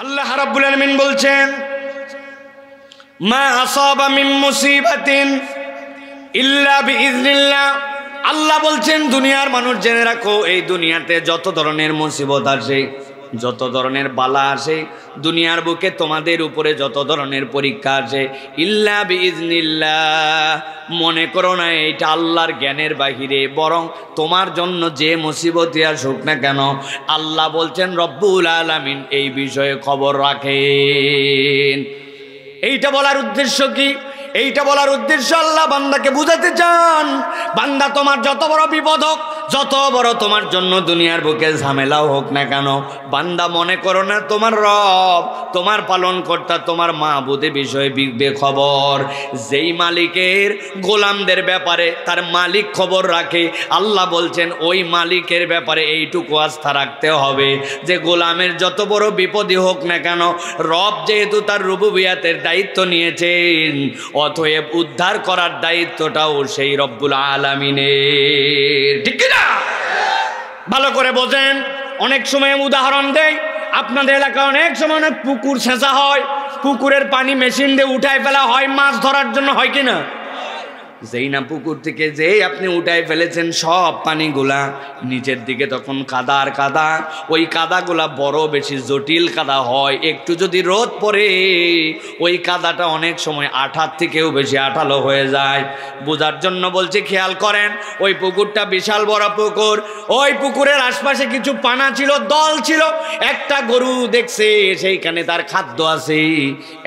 আল্লাহ রাব্বুল আলামিন বলছেন, মা আসাবা মিন মুসিবাতিন ইল্লা বিইজনিল্লাহ। আল্লাহ বলছেন, দুনিয়ার মানুষ জেনে রাখো, এই দুনিয়াতে যত ধরনের মুসিবত আসে, যত ধরনের বালা আসে, দুনিয়ার বুকে তোমাদের উপরে যত ধরনের পরীক্ষা আসে, ইল্লা বিইজনিল্লাহ, মনে করো না এইটা আল্লাহর জ্ঞানের বাহিরে, বরং তোমার জন্য যে মুসিবতই আসুক না কেন, আল্লাহ বলছেন রব্বুল আলামিন এই বিষয়ে খবর রাখেন। এইটা বলার উদ্দেশ্য কি? এইটা বলার উদ্দেশ্য আল্লাহ বান্দাকে বুঝাতে চান, বান্দা তোমার যত বড় বিপদ হোক, যত বড় তোমার জন্য দুনিয়ার বুকে ঝামেলাও হোক না কেন, বান্দা মনে করো না তোমার রব, তোমার পালনকর্তা, তোমার মাবুদে বিষয়ে বেখবর। যেই মালিকের গোলামদের ব্যাপারে তার মালিক খবর রাখে, আল্লাহ বলছেন ওই মালিকের ব্যাপারে এইটুকু আস্থা রাখতে হবে যে গোলামের যত বড় বিপদই হোক না কেন, রব যেহেতু তার রুবুবিয়াতের দায়িত্ব নিয়েছেন, অতএব উদ্ধার করার দায়িত্বটাও সেই রব্বুল আলামিনের। ঠিক না? ভালো করে বোঝেন। অনেক সময় উদাহরণ দেই, আপনাদের এলাকায় অনেক সময় অনেক পুকুর ছেঁচা হয়, পুকুরের পানি মেশিন দিয়ে উঠায় ফেলা হয় মাছ ধরার জন্য, হয় কিনা? যেই না পুকুর থেকে যেই আপনি উঠায় ফেলেছেন সব পানিগুলা নিচের দিকে, তখন কাদা আর কাদা, ওই কাদাগুলা বড় বেশি জটিল কাদা হয়। একটু যদি রোদ পড়ে ওই কাদাটা অনেক সময় আঠার থেকেও বেশি আঠালো হয়ে যায়। বোঝার জন্য বলছি, খেয়াল করেন, ওই পুকুরটা বিশাল বড় পুকুর, ওই পুকুরের আশপাশে কিছু পানা ছিল, দল ছিল, একটা গরু দেখছে সেইখানে তার খাদ্য আছে,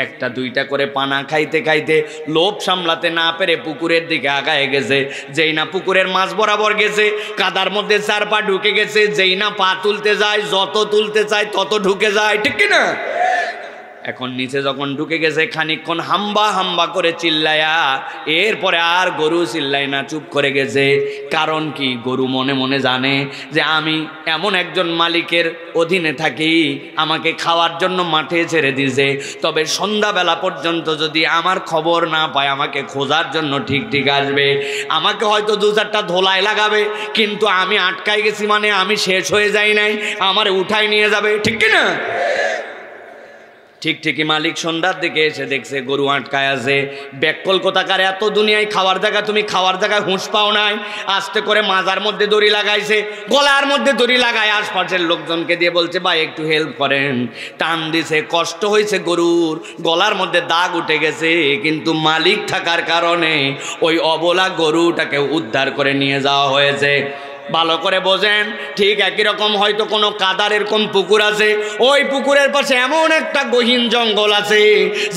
একটা দুইটা করে পানা খাইতে খাইতে লোভ সামলাতে না পেরে পুকুরের দিকে আগায় গেছে। যেই না পুকুরের মাছ বরাবর গেছে, কাদার মধ্যে চার পা ঢুকে গেছে, যেই না পা তুলতে যায়, যত তুলতে চায় তত ঢুকে যায়। ঠিক কিনা? এখন নিচে যখন ঢুকে গেছে, খানিকক্ষণ হাম্বা হাম্বা করে চিল্লায়া, এরপরে আর গরু চিল্লাই না, চুপ করে গেছে। কারণ কি? গরু মনে মনে জানে যে আমি এমন একজন মালিকের অধীনে থাকি, আমাকে খাওয়ার জন্য মাঠে ছেড়ে দিয়েছে, তবে সন্ধ্যাবেলা পর্যন্ত যদি আমার খবর না পায় আমাকে খোঁজার জন্য ঠিক ঠিক আসবে, আমাকে হয়তো দু চারটা ধোলাই লাগাবে, কিন্তু আমি আটকাই গেছি মানে আমি শেষ হয়ে যাই নাই, আমার উঠাই নিয়ে যাবে। ঠিক কিনা? ঠিক ঠিকই মালিক সন্ধ্যার দিকে এসে দেখছে গরু আটকায় আছে। ব্যাককল কোথাকার, এত দুনিয়ায় খাওয়ার জায়গা, তুমি খাওয়ার জায়গায় হুঁশ পাও নাই, আস্তে করে মাজার মধ্যে দড়ি লাগাইছে, গলার মধ্যে দড়ি লাগায় আশপাশের লোকজনকে দিয়ে বলছে ভাই একটু হেল্প করেন। টান দিছে, কষ্ট হয়েছে, গরুর গলার মধ্যে দাগ উঠে গেছে, কিন্তু মালিক থাকার কারণে ওই অবলা গরুটাকে উদ্ধার করে নিয়ে যাওয়া হয়েছে। ভালো করে বোঝেন। ঠিক একই রকম হয়তো কোনো কাদার এরকম পুকুর আছে, ওই পুকুরের পাশে এমন একটা গহীন জঙ্গল আছে,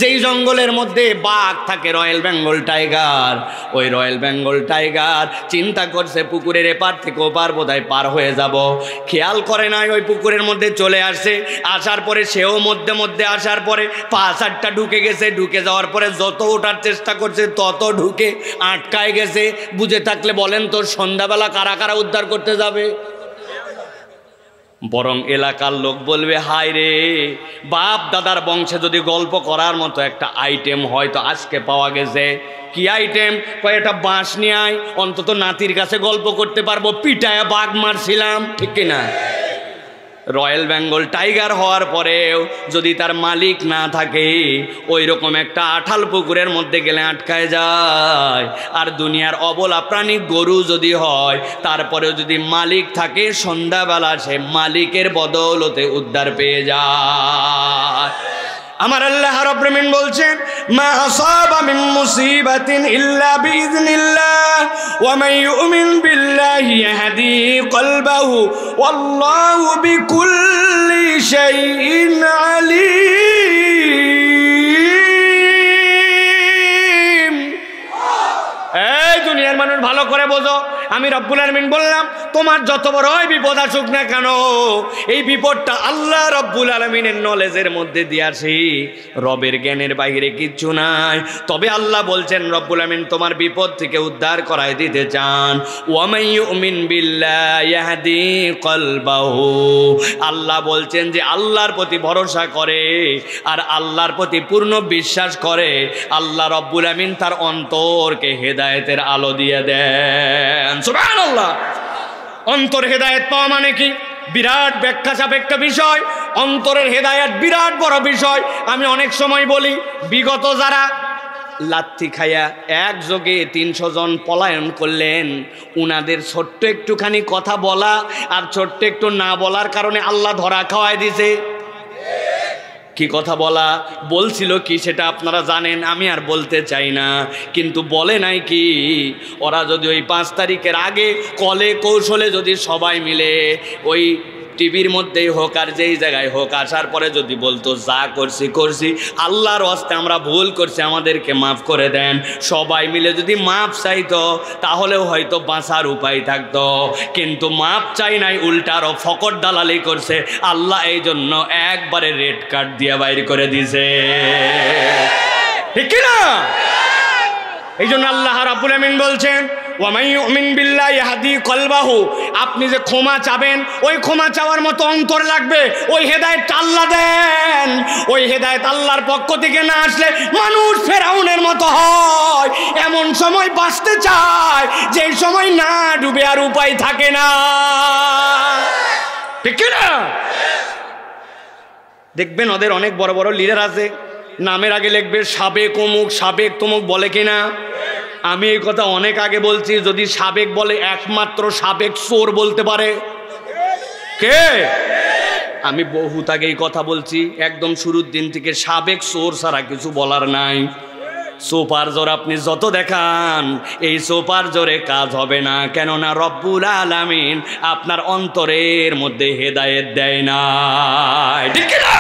যেই জঙ্গলের মধ্যে বাঘ থাকে, রয়্যাল বেঙ্গল টাইগার। ওই রয়্যাল বেঙ্গল টাইগার চিন্তা করছে পুকুরের এপার থেকে ওপার বোধহয় পার হয়ে যাব, খেয়াল করে নাই ওই পুকুরের মধ্যে চলে আসছে। আসার পরে সেও মধ্যে মধ্যে আসার পরে পা চারটা ঢুকে গেছে, ঢুকে যাওয়ার পরে যত ওঠার চেষ্টা করছে তত ঢুকে আটকায় গেছে। বুঝে থাকলে বলেন তো সন্ধ্যাবেলা কারা কারা উদ্ধার করতে যাবে? বরং এলাকার লোক বলবে হায় রে, বাপ দাদার বংশে যদি গল্প করার মতো একটা আইটেম হয়তো আজকে পাওয়া গেছে। কি আইটেম? কয়েকটা বাঁশ নিয়ে আয়, অন্তত নাতির কাছে গল্প করতে পারবো, পিটায় বাঘ মারছিলাম। ঠিক কিনা? রয়্যাল বেঙ্গল টাইগার হওয়ার পরেও যদি তার মালিক না থাকে, ওই রকম একটা আঠাল পুকুরের মধ্যে গেলে আটকায় যায়। আর দুনিয়ার অবলা প্রাণী গরু যদি হয়, তারপরেও যদি মালিক থাকে, সন্ধ্যাবেলা সে মালিকের বদৌলতে উদ্ধার পেয়ে যায়। আমার আল্লাহ রাব্বুল আলামিন বলছেন, মা আসাবা মিন মুসিবাতিন ইল্লা বিইজনিল্লাহ ওয়া মান ইউমিন বিল্লাহি ইয়াহদি কলবাহু ওয়াল্লাহু বিকুল্লি শাইইন আলীম। এই দুনিয়ার মানুষ ভালো করে বোঝো, আমি রব্বুল আলামিন বললাম তোমার যত বড়ই বিপদ আসুক না কেন, এই বিপদটা আল্লাহ রব্বুল আলামিনের নলেজের মধ্যে দিয়েছি, রবের জ্ঞানের বাইরে কিচ্ছু নাই। তবে আল্লাহ বলছেন রব্বুল আলামিন তোমার বিপদ থেকে উদ্ধার করায় দিতে চান। ওয়া মান ইউমিন বিল্লাহি ইয়াহদি কলবাহু, আল্লাহ বলছেন যে আল্লাহর প্রতি ভরসা করে আর আল্লাহর প্রতি পূর্ণ বিশ্বাস করে, আল্লাহ রব্বুল আলামিন তার অন্তরকে হেদায়েতের আলো দিয়ে দেন। সুবহানাল্লাহ। অন্তর হেদায়েত পাওয়া মানে কি? বিরাট ব্যাখ্যা সাপেক্ষ বিষয়। অন্তরের হেদায়েত বিরাট বড় বিষয়। আমি অনেক সময় বলি, বিগত যারা লাত্তি খায়া একযোগে 300 জন পলায়ন করলেন, উনাদের ছোট্ট একটুখানি কথা বলা আর ছোট্ট একটু না বলার কারণে আল্লাহ ধরা খাওয়ায় দিছে। কি কথা বলা বলছিল কি সেটা আপনারা জানেন, আমি আর বলতে চাই না, কিন্তু বলে নাই কি, ওরা যদি ওই 5 তারিখের আগে কলে কৌশলে যদি সবাই মিলে ওই টিভির মধ্যেই হোক আর যেই জায়গায় হোক আসার পরে যদি বলতো যা করছি আল্লাহর ওয়াস্তে আমরা ভুল করছি, আমাদেরকে মাফ করে দেন, সবাই মিলে যদি মাফ চাইতো তাহলেও হয়তো বাঁচার উপায় থাকতো। কিন্তু মাফ চাই নাই, উল্টা আরো ফকট দালালি করছে। আল্লাহ এই জন্য একবারে রেড কার্ড দিয়ে বাইর করে দিছে, ঠিক না? এই জন্য আল্লাহ রাব্বুল আমিন বলছেন, ওয়ামাই ইউমিন বিল্লাহি ইয়াহদি কলবাহু, আপনি যে ক্ষমা চাবেন ওই ক্ষমা চাওয়ার মতো অন্তর লাগবে। ওই হেদায়েত আল্লাহ দেন, ওই হেদায়েত আল্লাহর পক্ষ থেকে না আসলে মানুষ ফেরাউনের মতো হয়। এমন সময় বাঁচতে চায় যেই সময় না ডুবে আর উপায় থাকে না, ঠিক না? দেখবেন ওদের অনেক বড় বড় লিডার আছে, নামের আগে লিখবে সাবেক অমুক সাবেক তমুক, বলে কিনা? আমি এই কথা অনেক আগে বলছি, যদি সাবেক বলে একমাত্র সাবেক চোর বলতে পারে কে? আমি বহুত আগে এই কথা বলছি, একদম শুরুর দিন থেকে সাবেক চোর ছাড়া কিছু বলার নাই। সোপার জোর আপনি যত দেখান এই সোপার জোরে কাজ হবে না, কেননা রব্বুল আলামিন আপনার অন্তরের মধ্যে হেদায়েত দেয় না, ঠিক না?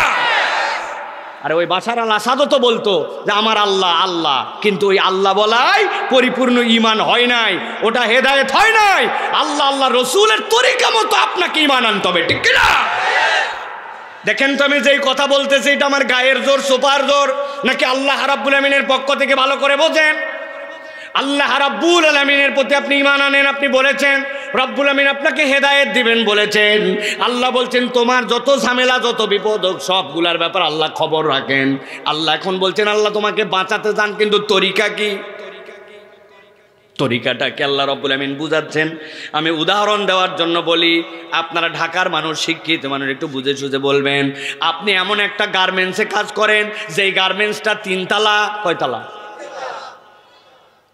আরে ওই বাশার আল আসাদও তো বলতো যে আমার আল্লাহ আল্লাহ, কিন্তু ওই আল্লাহ বলাই পরিপূর্ণ ঈমান হয় নাই, ওটা হেদায়েত হয় নাই। আল্লাহ আল্লাহ রসুলের তরিকা মতো আপনাকে ঈমান আনতে হবে, ঠিক না? দেখেন তো আমি যেই কথা বলতেছি এটা আমার গায়ের জোর, সোপার জোর, নাকি আল্লাহ রাব্বুল আমিনের পক্ষ থেকে? ভালো করে বোঝেন। আল্লাহ রাব্বুল আলামিনের প্রতি আপনি ঈমান আনেন, আপনি বলেছেন রব্বুল আমিন আপনাকে হেদায়েত দিবেন বলেছেন। আল্লাহ বলছেন তোমার যত ঝামেলা যত বিপদ হোক সবগুলার ব্যাপার আল্লাহ খবর রাখেন। আল্লাহ এখন বলছেন আল্লাহ তোমাকে বাঁচাতে চান, কিন্তু তরিকা কি? তরিকাটাকে আল্লাহ রব্বুল আমিন বুঝাচ্ছেন। আমি উদাহরণ দেওয়ার জন্য বলি, আপনারা ঢাকার মানুষ, শিক্ষিত মানুষ, একটু বুঝে সুঝে বলবেন। আপনি এমন একটা গার্মেন্টসে কাজ করেন যেই গার্মেন্টসটা 3 তালা, কয় তালা?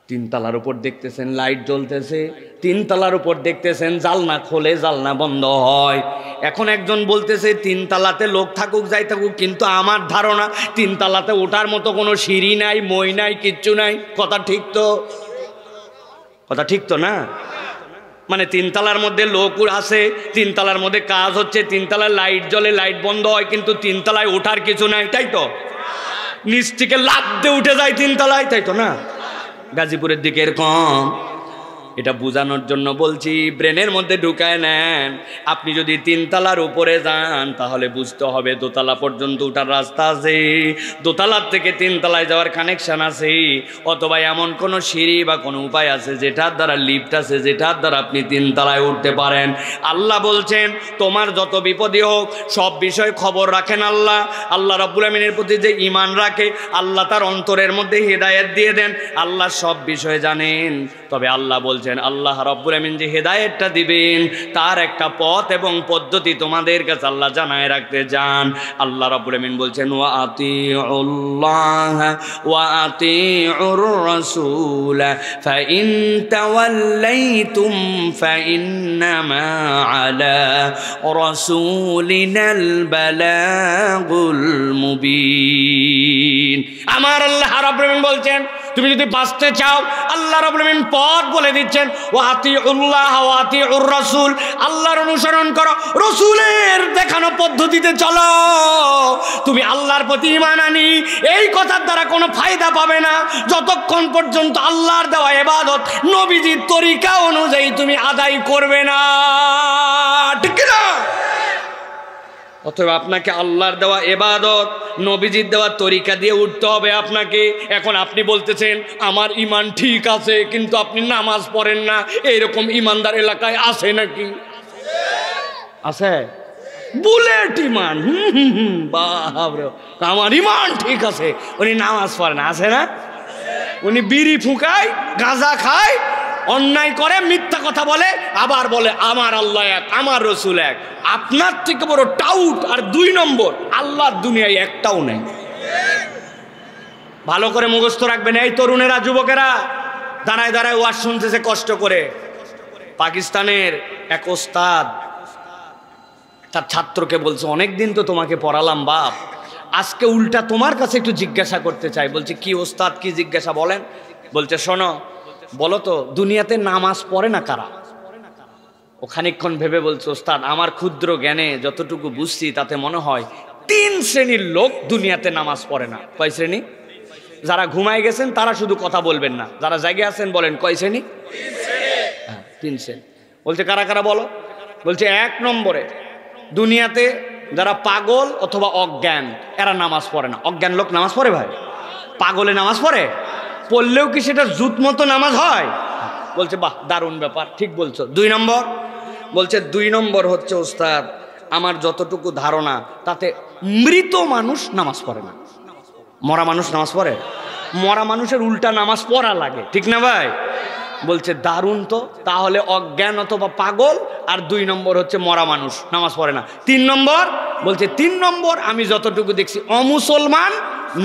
3 তালার উপর দেখতেছেন লাইট জ্বলতেছে, 3 তালার উপর দেখতেছেন জালনা খোলে জালনা বন্ধ হয়। এখন একজন বলতেছে 3 তালাতে লোক থাকুক যাই থাকুক, কিন্তু আমার ধারণা 3 তালাতে ওঠার মতো কোনো সিঁড়ি নাই, মই নাই, কিচ্ছু নাই। কথা ঠিক তো? কথা ঠিক তো না? মানে 3 তালার মধ্যে লোক আছে, 3 তালার মধ্যে কাজ হচ্ছে, 3 তালার লাইট জ্বলে লাইট বন্ধ হয়, কিন্তু 3 তালায় ওঠার কিছু নাই, তাই তো? নিচ থেকে লাফ দিয়ে উঠে যায় 3 তালায়, তাই তো না? গাজীপুরের দিকে এরকম। এটা বোঝানোর জন্য বলছি, ব্রেনের মধ্যে ঢুকায় নেন। আপনি যদি 3 তালার উপরে যান তাহলে বুঝতে হবে দোতলা পর্যন্ত ওঠার রাস্তা আছে, দোতলার থেকে 3 তালায় যাওয়ার কানেকশন আছে, অথবা এমন কোনো সিঁড়ি বা কোনো উপায় আছে যেটার দ্বারা লিফট আছে, যেটার দ্বারা আপনি 3 তালায় উঠতে পারেন। আল্লাহ বলছেন তোমার যত বিপদই হোক সব বিষয় খবর রাখেন আল্লাহ। আল্লাহ রাব্বুল আমিনের প্রতি যে ঈমান রাখে আল্লাহ তার অন্তরের মধ্যে হেদায়েত দিয়ে দেন। আল্লাহ সব বিষয় জানেন। তবে আল্লাহ বলছেন আল্লাহ রাব্বুল আমিন যে হেদায়েতটা দিবেন তার একটা পথ এবং পদ্ধতি তোমাদের কাছে আল্লাহ জানায় রাখতে চান। আল্লাহ রাব্বুল আমিন বলছেন ওয়া আতিউল্লাহ ওয়া আতিউর রাসূল ফাইন তাওয়াল্লাইতুম ফাইন্নামা আলা রাসূলিনাল বালাগুল মুবিন। আমার আল্লাহ রাব্বুল আমিন বলছেন তুমি যদি বাঁচতে চাও, আল্লাহ রাব্বুল আমিন পথ বলে দিচ্ছেন ওয়া আতিউল্লাহ ওয়া আতিউর রাসূল, আল্লাহর অনুসরণ করো, রাসূলের দেখানো পদ্ধতিতে চলো। তুমি আল্লাহর প্রতি ঈমান আনি এই কথার দ্বারা কোনো ফায়দা পাবে না যতক্ষণ পর্যন্ত আল্লাহর দেওয়া ইবাদত নবীজির তরিকা অনুযায়ী তুমি আদায় করবে না, ঠিক না? অথবা আপনাকে আল্লাহর দেওয়া ইবাদত নবীজির দেওয়া তরিকা দিয়ে উঠতে হবে আপনাকে। এখন আপনি বলতেছেন আমার ঈমান ঠিক আছে, কিন্তু আপনি নামাজ পড়েন না, এইরকম ঈমানদার এলাকায় আছে নাকি? আছে? বুলেট ঈমান, বাবা আমার ঈমান ঠিক আছে, উনি নামাজ পড়ে না, আছে না? উনি বিড়ি ফুঁকায়, গাঁজা খায়, অন্যায় করে, মিথ্যা কথা বলে, আবার বলে আমার আল্লাহ এক, আমার রসুল এক। আপনার থেকে বড় টাউট আর 2 নম্বর, আল্লাহর দুনিয়ায় একটাও নেই। ভালো করে মুখস্থ রাখবেন। এই তরুণেরা, যুবকেরা, দাঁড়ায় দাঁড়ায় ওয়াজ শুনতেছে কষ্ট করে। পাকিস্তানের এক ওস্তাদ তার ছাত্রকে বলছে, অনেকদিন তো তোমাকে পড়ালাম বাপ, আজকে উল্টা তোমার কাছে একটু জিজ্ঞাসা করতে চাই। বলছে কি ওস্তাদ, কি জিজ্ঞাসা বলেন? বলছে শোনো, বলো তো দুনিয়াতে নামাজ পড়ে না কারা? ও খানিকক্ষণ ভেবে বলছে, ওস্তাদ আমার ক্ষুদ্র জ্ঞানে যতটুকু বুঝছি তাতে মনে হয় 3 শ্রেণীর লোক দুনিয়াতে নামাজ পড়ে না। কয় শ্রেণী? যারা ঘুমায় গেছেন তারা শুধু কথা বলবেন না, যারা জাগে আছেন বলেন কয় শ্রেণী? 3 শ্রেণী। বলছে কারা কারা বলো? বলছে 1 নম্বরে দুনিয়াতে যারা পাগল অথবা অজ্ঞান, এরা নামাজ পড়ে না। অজ্ঞান লোক নামাজ পড়ে ভাই? পাগলে নামাজ পড়ে? পড়লেও কি সেটা জুত মতো নামাজ হয়? বলছে বাহ, দারুণ ব্যাপার, ঠিক বলছো। 2 নম্বর? বলছে 2 নম্বর হচ্ছে ওস্তাদ আমার যতটুকু ধারণা তাতে মৃত মানুষ নামাজ পড়ে না। মরা মানুষ নামাজ পড়ে? মরা মানুষের উল্টা নামাজ পড়া লাগে, ঠিক না ভাই? বলছে দারুণ তো, তাহলে অজ্ঞান অথবা পাগল, আর 2 নম্বর হচ্ছে মরা মানুষ নামাজ পড়ে না। 3 নম্বর? বলছে 3 নম্বর আমি যতটুকু দেখছি অমুসলমান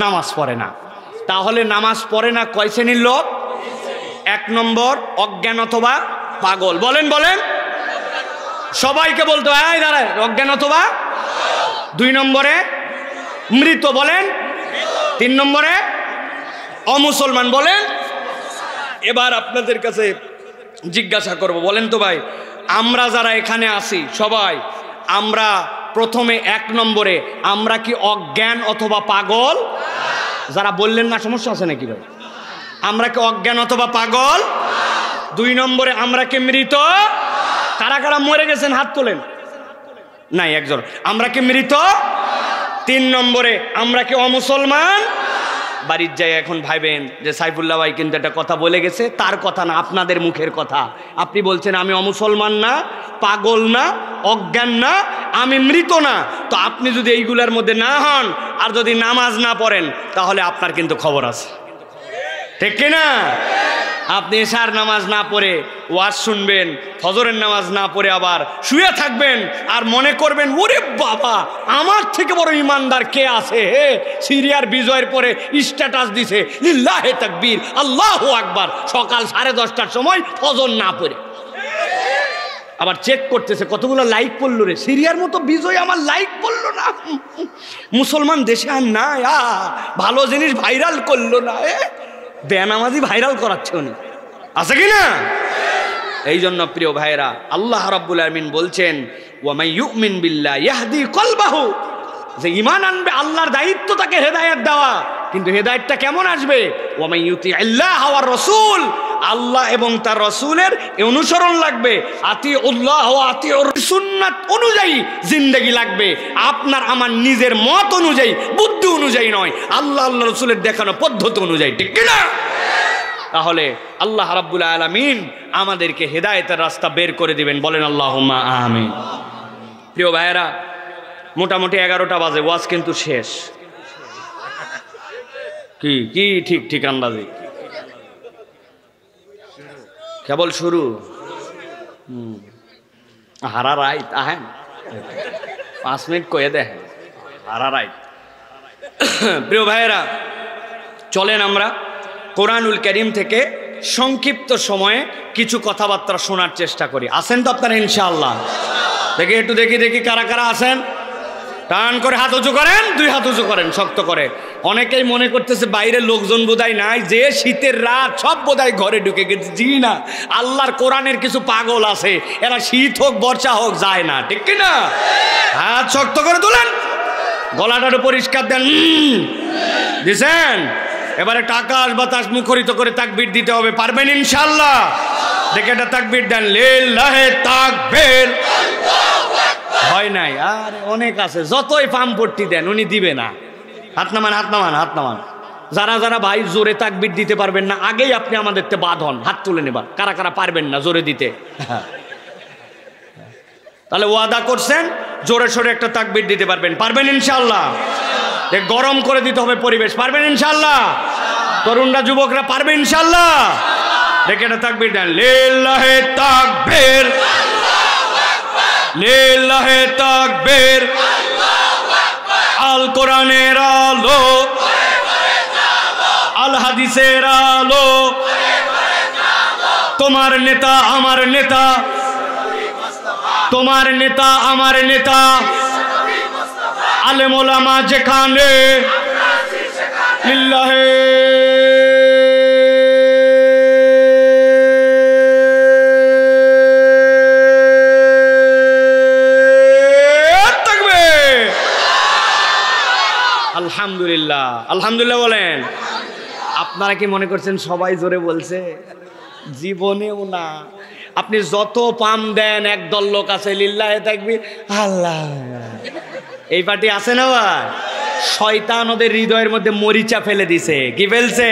নামাজ পড়ে না। তাহলে নামাজ পড়ে না কয় শ্রেণীর লোক? 1 নম্বর অজ্ঞান অথবা পাগল। বলেন বলেন, সবাইকে বলতে হয় দাঁড়ায়, অজ্ঞান অথবা। 2 নম্বরে মৃত বলেন, 3 নম্বরে অমুসলমান বলেন। এবার আপনাদের কাছে জিজ্ঞাসা করব, বলেন তো ভাই, আমরা যারা এখানে আছি সবাই, আমরা প্রথমে 1 নম্বরে আমরা কি অজ্ঞান অথবা পাগল? যারা বললেন না সমস্যা আছে নাকি ভাই? আমরা কি অজ্ঞান অথবা পাগল? 2 নম্বরে আমরা কি মৃত? কারা কারা মরে গেছেন হাত তোলেন? নাই, একজন। আমরা কি মৃত? 3 নম্বরে আমরা কি অমুসলমান? বাড়ির যাই এখন ভাইবেন যে সাইফুল্লাহ ভাই কিন্তু একটা কথা বলে গেছে, তার কথা না, আপনাদের মুখের কথা। আপনি বলছেন আমি অমুসলমান না, পাগল না, অজ্ঞান না, আমি মৃত না। তো আপনি যদি এইগুলার মধ্যে না হন আর যদি নামাজ না পড়েন তাহলে আপনার কিন্তু খবর আছে, ঠিক কিনা? আপনি এশার নামাজ না পড়ে ওয়াজ শুনবেন, ফজরের নামাজ না পড়ে আবার শুয়ে থাকবেন আর মনে করবেন ওরে বাবা আমার থেকে বড় ইমানদার কে আছে? হে, সিরিয়ার বিজয়ের পরে স্ট্যাটাস দিছে লিল্লাহে তাকবীর, আল্লাহু আকবার, সকাল 10:30টার সময় ফজর না পড়ে আবার চেক করতেছে কতগুলো লাইক পড়লো রে, সিরিয়ার মতো বিজয় আমার লাইক পড়লো না, মুসলমান দেশে আর না, ভালো জিনিস ভাইরাল করলো না, বেনামাজি ভাইরাল করাচ্ছে উনি, আছে কি না? এই জন্য প্রিয় ভাইরা, আল্লাহ রাব্বুল আলামিন বলছেন ওয়া মান ইউমিন বিল্লাহি ইয়াহদি কলবাহু, যে ঈমান আনবে আল্লাহর দায়িত্ব তাকে হেদায়েত দেওয়া, কিন্তু হেদায়েতটা কেমন আসবে? ওয়া মান ইউতি আল্লাহ ওয়ার রাসূল, আল্লাহ এবং তার রাসূলের অনুসরণ লাগবে, আতিউল্লাহ ওয়া আতিউর সুন্নাত অনুযায়ী জিন্দেগি লাগবে, আপনার আমার নিজের মত অনুযায়ী, বুদ্ধি অনুযায়ী নয়, আল্লাহ আল্লাহ রাসূলের দেখানো পদ্ধতি অনুযায়ী, ঠিক কি না? তাহলে আল্লাহ রাব্বুল আলামিন আমাদেরকে হেদায়েতের রাস্তা বের করে দিবেন, বলেন আল্লাহুম্মা আমিন। প্রিয় ভাইয়েরা, মোটামুটি 11টা বাজে, ওয়াজ কিন্তু শেষ। কি কি ঠিক ঠিক আন্দাজে কেবল শুরু, হারা রাইত আহেন 5 মিনিট কয়ে দেয় হারা রাইত। প্রিয় ভাইয়েরা, চলেন আমরা কোরআনুল কারীম থেকে সংক্ষিপ্ত সময়ে কিছু কথাবার্তা শোনার চেষ্টা করি। আছেন তো আপনারা ইনশাআল্লাহ? দেখি একটু দেখি কারা কারা আছেন, টান করে হাত উঁচু করেন, 2 হাত উঁচু করেন শক্ত করে। অনেকেই মনে করতেছে বাইরে লোকজন বোধহয় নাই, যে শীতের রাত সব বোধহয় ঘরে ঢুকে গেছে। জি না, আল্লাহর কোরআনের কিছু পাগল আছে, এরা শীত হোক বর্ষা হোক যায় না, ঠিক কি না? হাত শক্ত করে তোলেন, গলাটারও পরিষ্কার দেন, দিছেন। এবারে আকাশ বাতাস মুখরিত করে তাকবীর দিতে হবে, পারবেন ইনশাআল্লাহ? দেখে একটা তাকবীর দেন, লিল্লাহি তাকবীর। হয় নাই? আর অনেক আছে, যতই পাম্পট্টি দেন উনি দিবে না। হাত নামান, হাত নামান, হাত নামান। যারা যারা ভাই জোরে তাকবীর দিতে পারবেন না, আগেই আপনি আমাদের তে বাদ হন, হাত তুলে নেবার। কারা কারা পারবেন না জোরে দিতে? তাহলে ওয়াদা করছেন জোরে সোরে একটা তাকবীর দিতে পারবেন, পারবেন ইনশাআল্লাহ? গরম করে দিতে হবে পরিবেশ, পারবেন ইনশাআল্লাহ? তরুণরা যুবকরা পারবে ইনশাআল্লাহ? দেখে এটা তাকবীর দেন, লিল্লাহি তাকবীর, লিল্লাহি তাকবীর। আল কোরআনের আলো, আল হাদিসের আলো, তোমার নেতা আমার নেতা, তোমার নেতা আমার নেতা, আলেম ওলামা যেখানে, লিল্লাহি তাকবীর। আলহামদুলিল্লাহ, আলহামদুলিল্লাহ বলেন। আপনারা কি মনে করছেন সবাই জোরে বলছে? জীবনেও না। আপনি যত পাম দেন, একদল লোক আছে লিল্লাহি তাকবীর আল্লাহ, এই পার্টি আছে না ভাই? শয়তান ওদের হৃদয়ের মধ্যে মরিচা ফেলে দিছে। কি ফেলছে?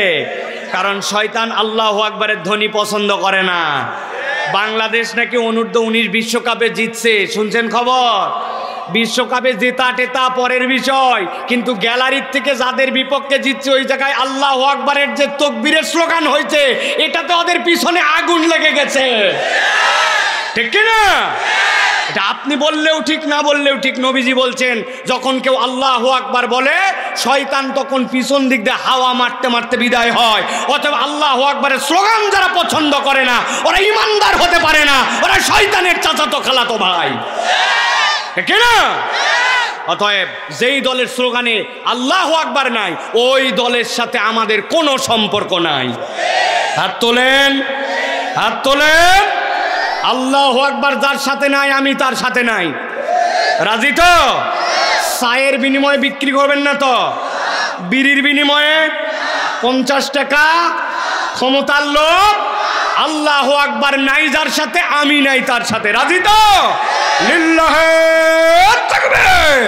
কারণ শয়তান আল্লাহু আকবারের ধ্বনি পছন্দ করে না। বাংলাদেশ নাকি অনূর্ধ্ব-19 বিশ্বকাপে জিতছে, শুনছেন খবর? বিশ্বকাপে জেতা টেতা পরের বিষয়, কিন্তু গ্যালারির থেকে যাদের বিপক্ষে জিতছে ওই জায়গায় আল্লাহু আকবারের যে তাকবীরের স্লোগান হয়েছে, এটাতে ওদের পিছনে আগুন লেগে গেছে। ঠিক কি না? এটা আপনি বললেও ঠিক, না বললেও ঠিক। নবীজি বলছেন যখন কেউ আল্লাহু আকবার বলে, শয়তান তখন পিছন দিক দিয়ে হাওয়া মারতে মারতে বিদায় হয়। অথবা আল্লাহু আকবারের স্লোগান যারা পছন্দ করে না, ওরা ইমানদার হতে পারে না, ওরা শয়তানের চাচাতো খালাতো ভাই। ঠিক না? অতএব যেই দলের স্লোগানে আল্লাহু আকবার নাই, ওই দলের সাথে আমাদের কোনো সম্পর্ক নাই। হাত তোলেন, হাত তোলেন। আল্লাহু আকবার যার সাথে নাই, আমি তার সাথে নাই। রাজি তো? চায়ের বিনিময়ে বিক্রি করবেন না তো? বিড়ির বিনিময়ে 50 টাকা ক্ষমতার লোভ। আল্লাহু আকবার নাই যার সাথে, আমি নাই তার সাথে। রাজি তো? লিল্লাহি তাকবীর।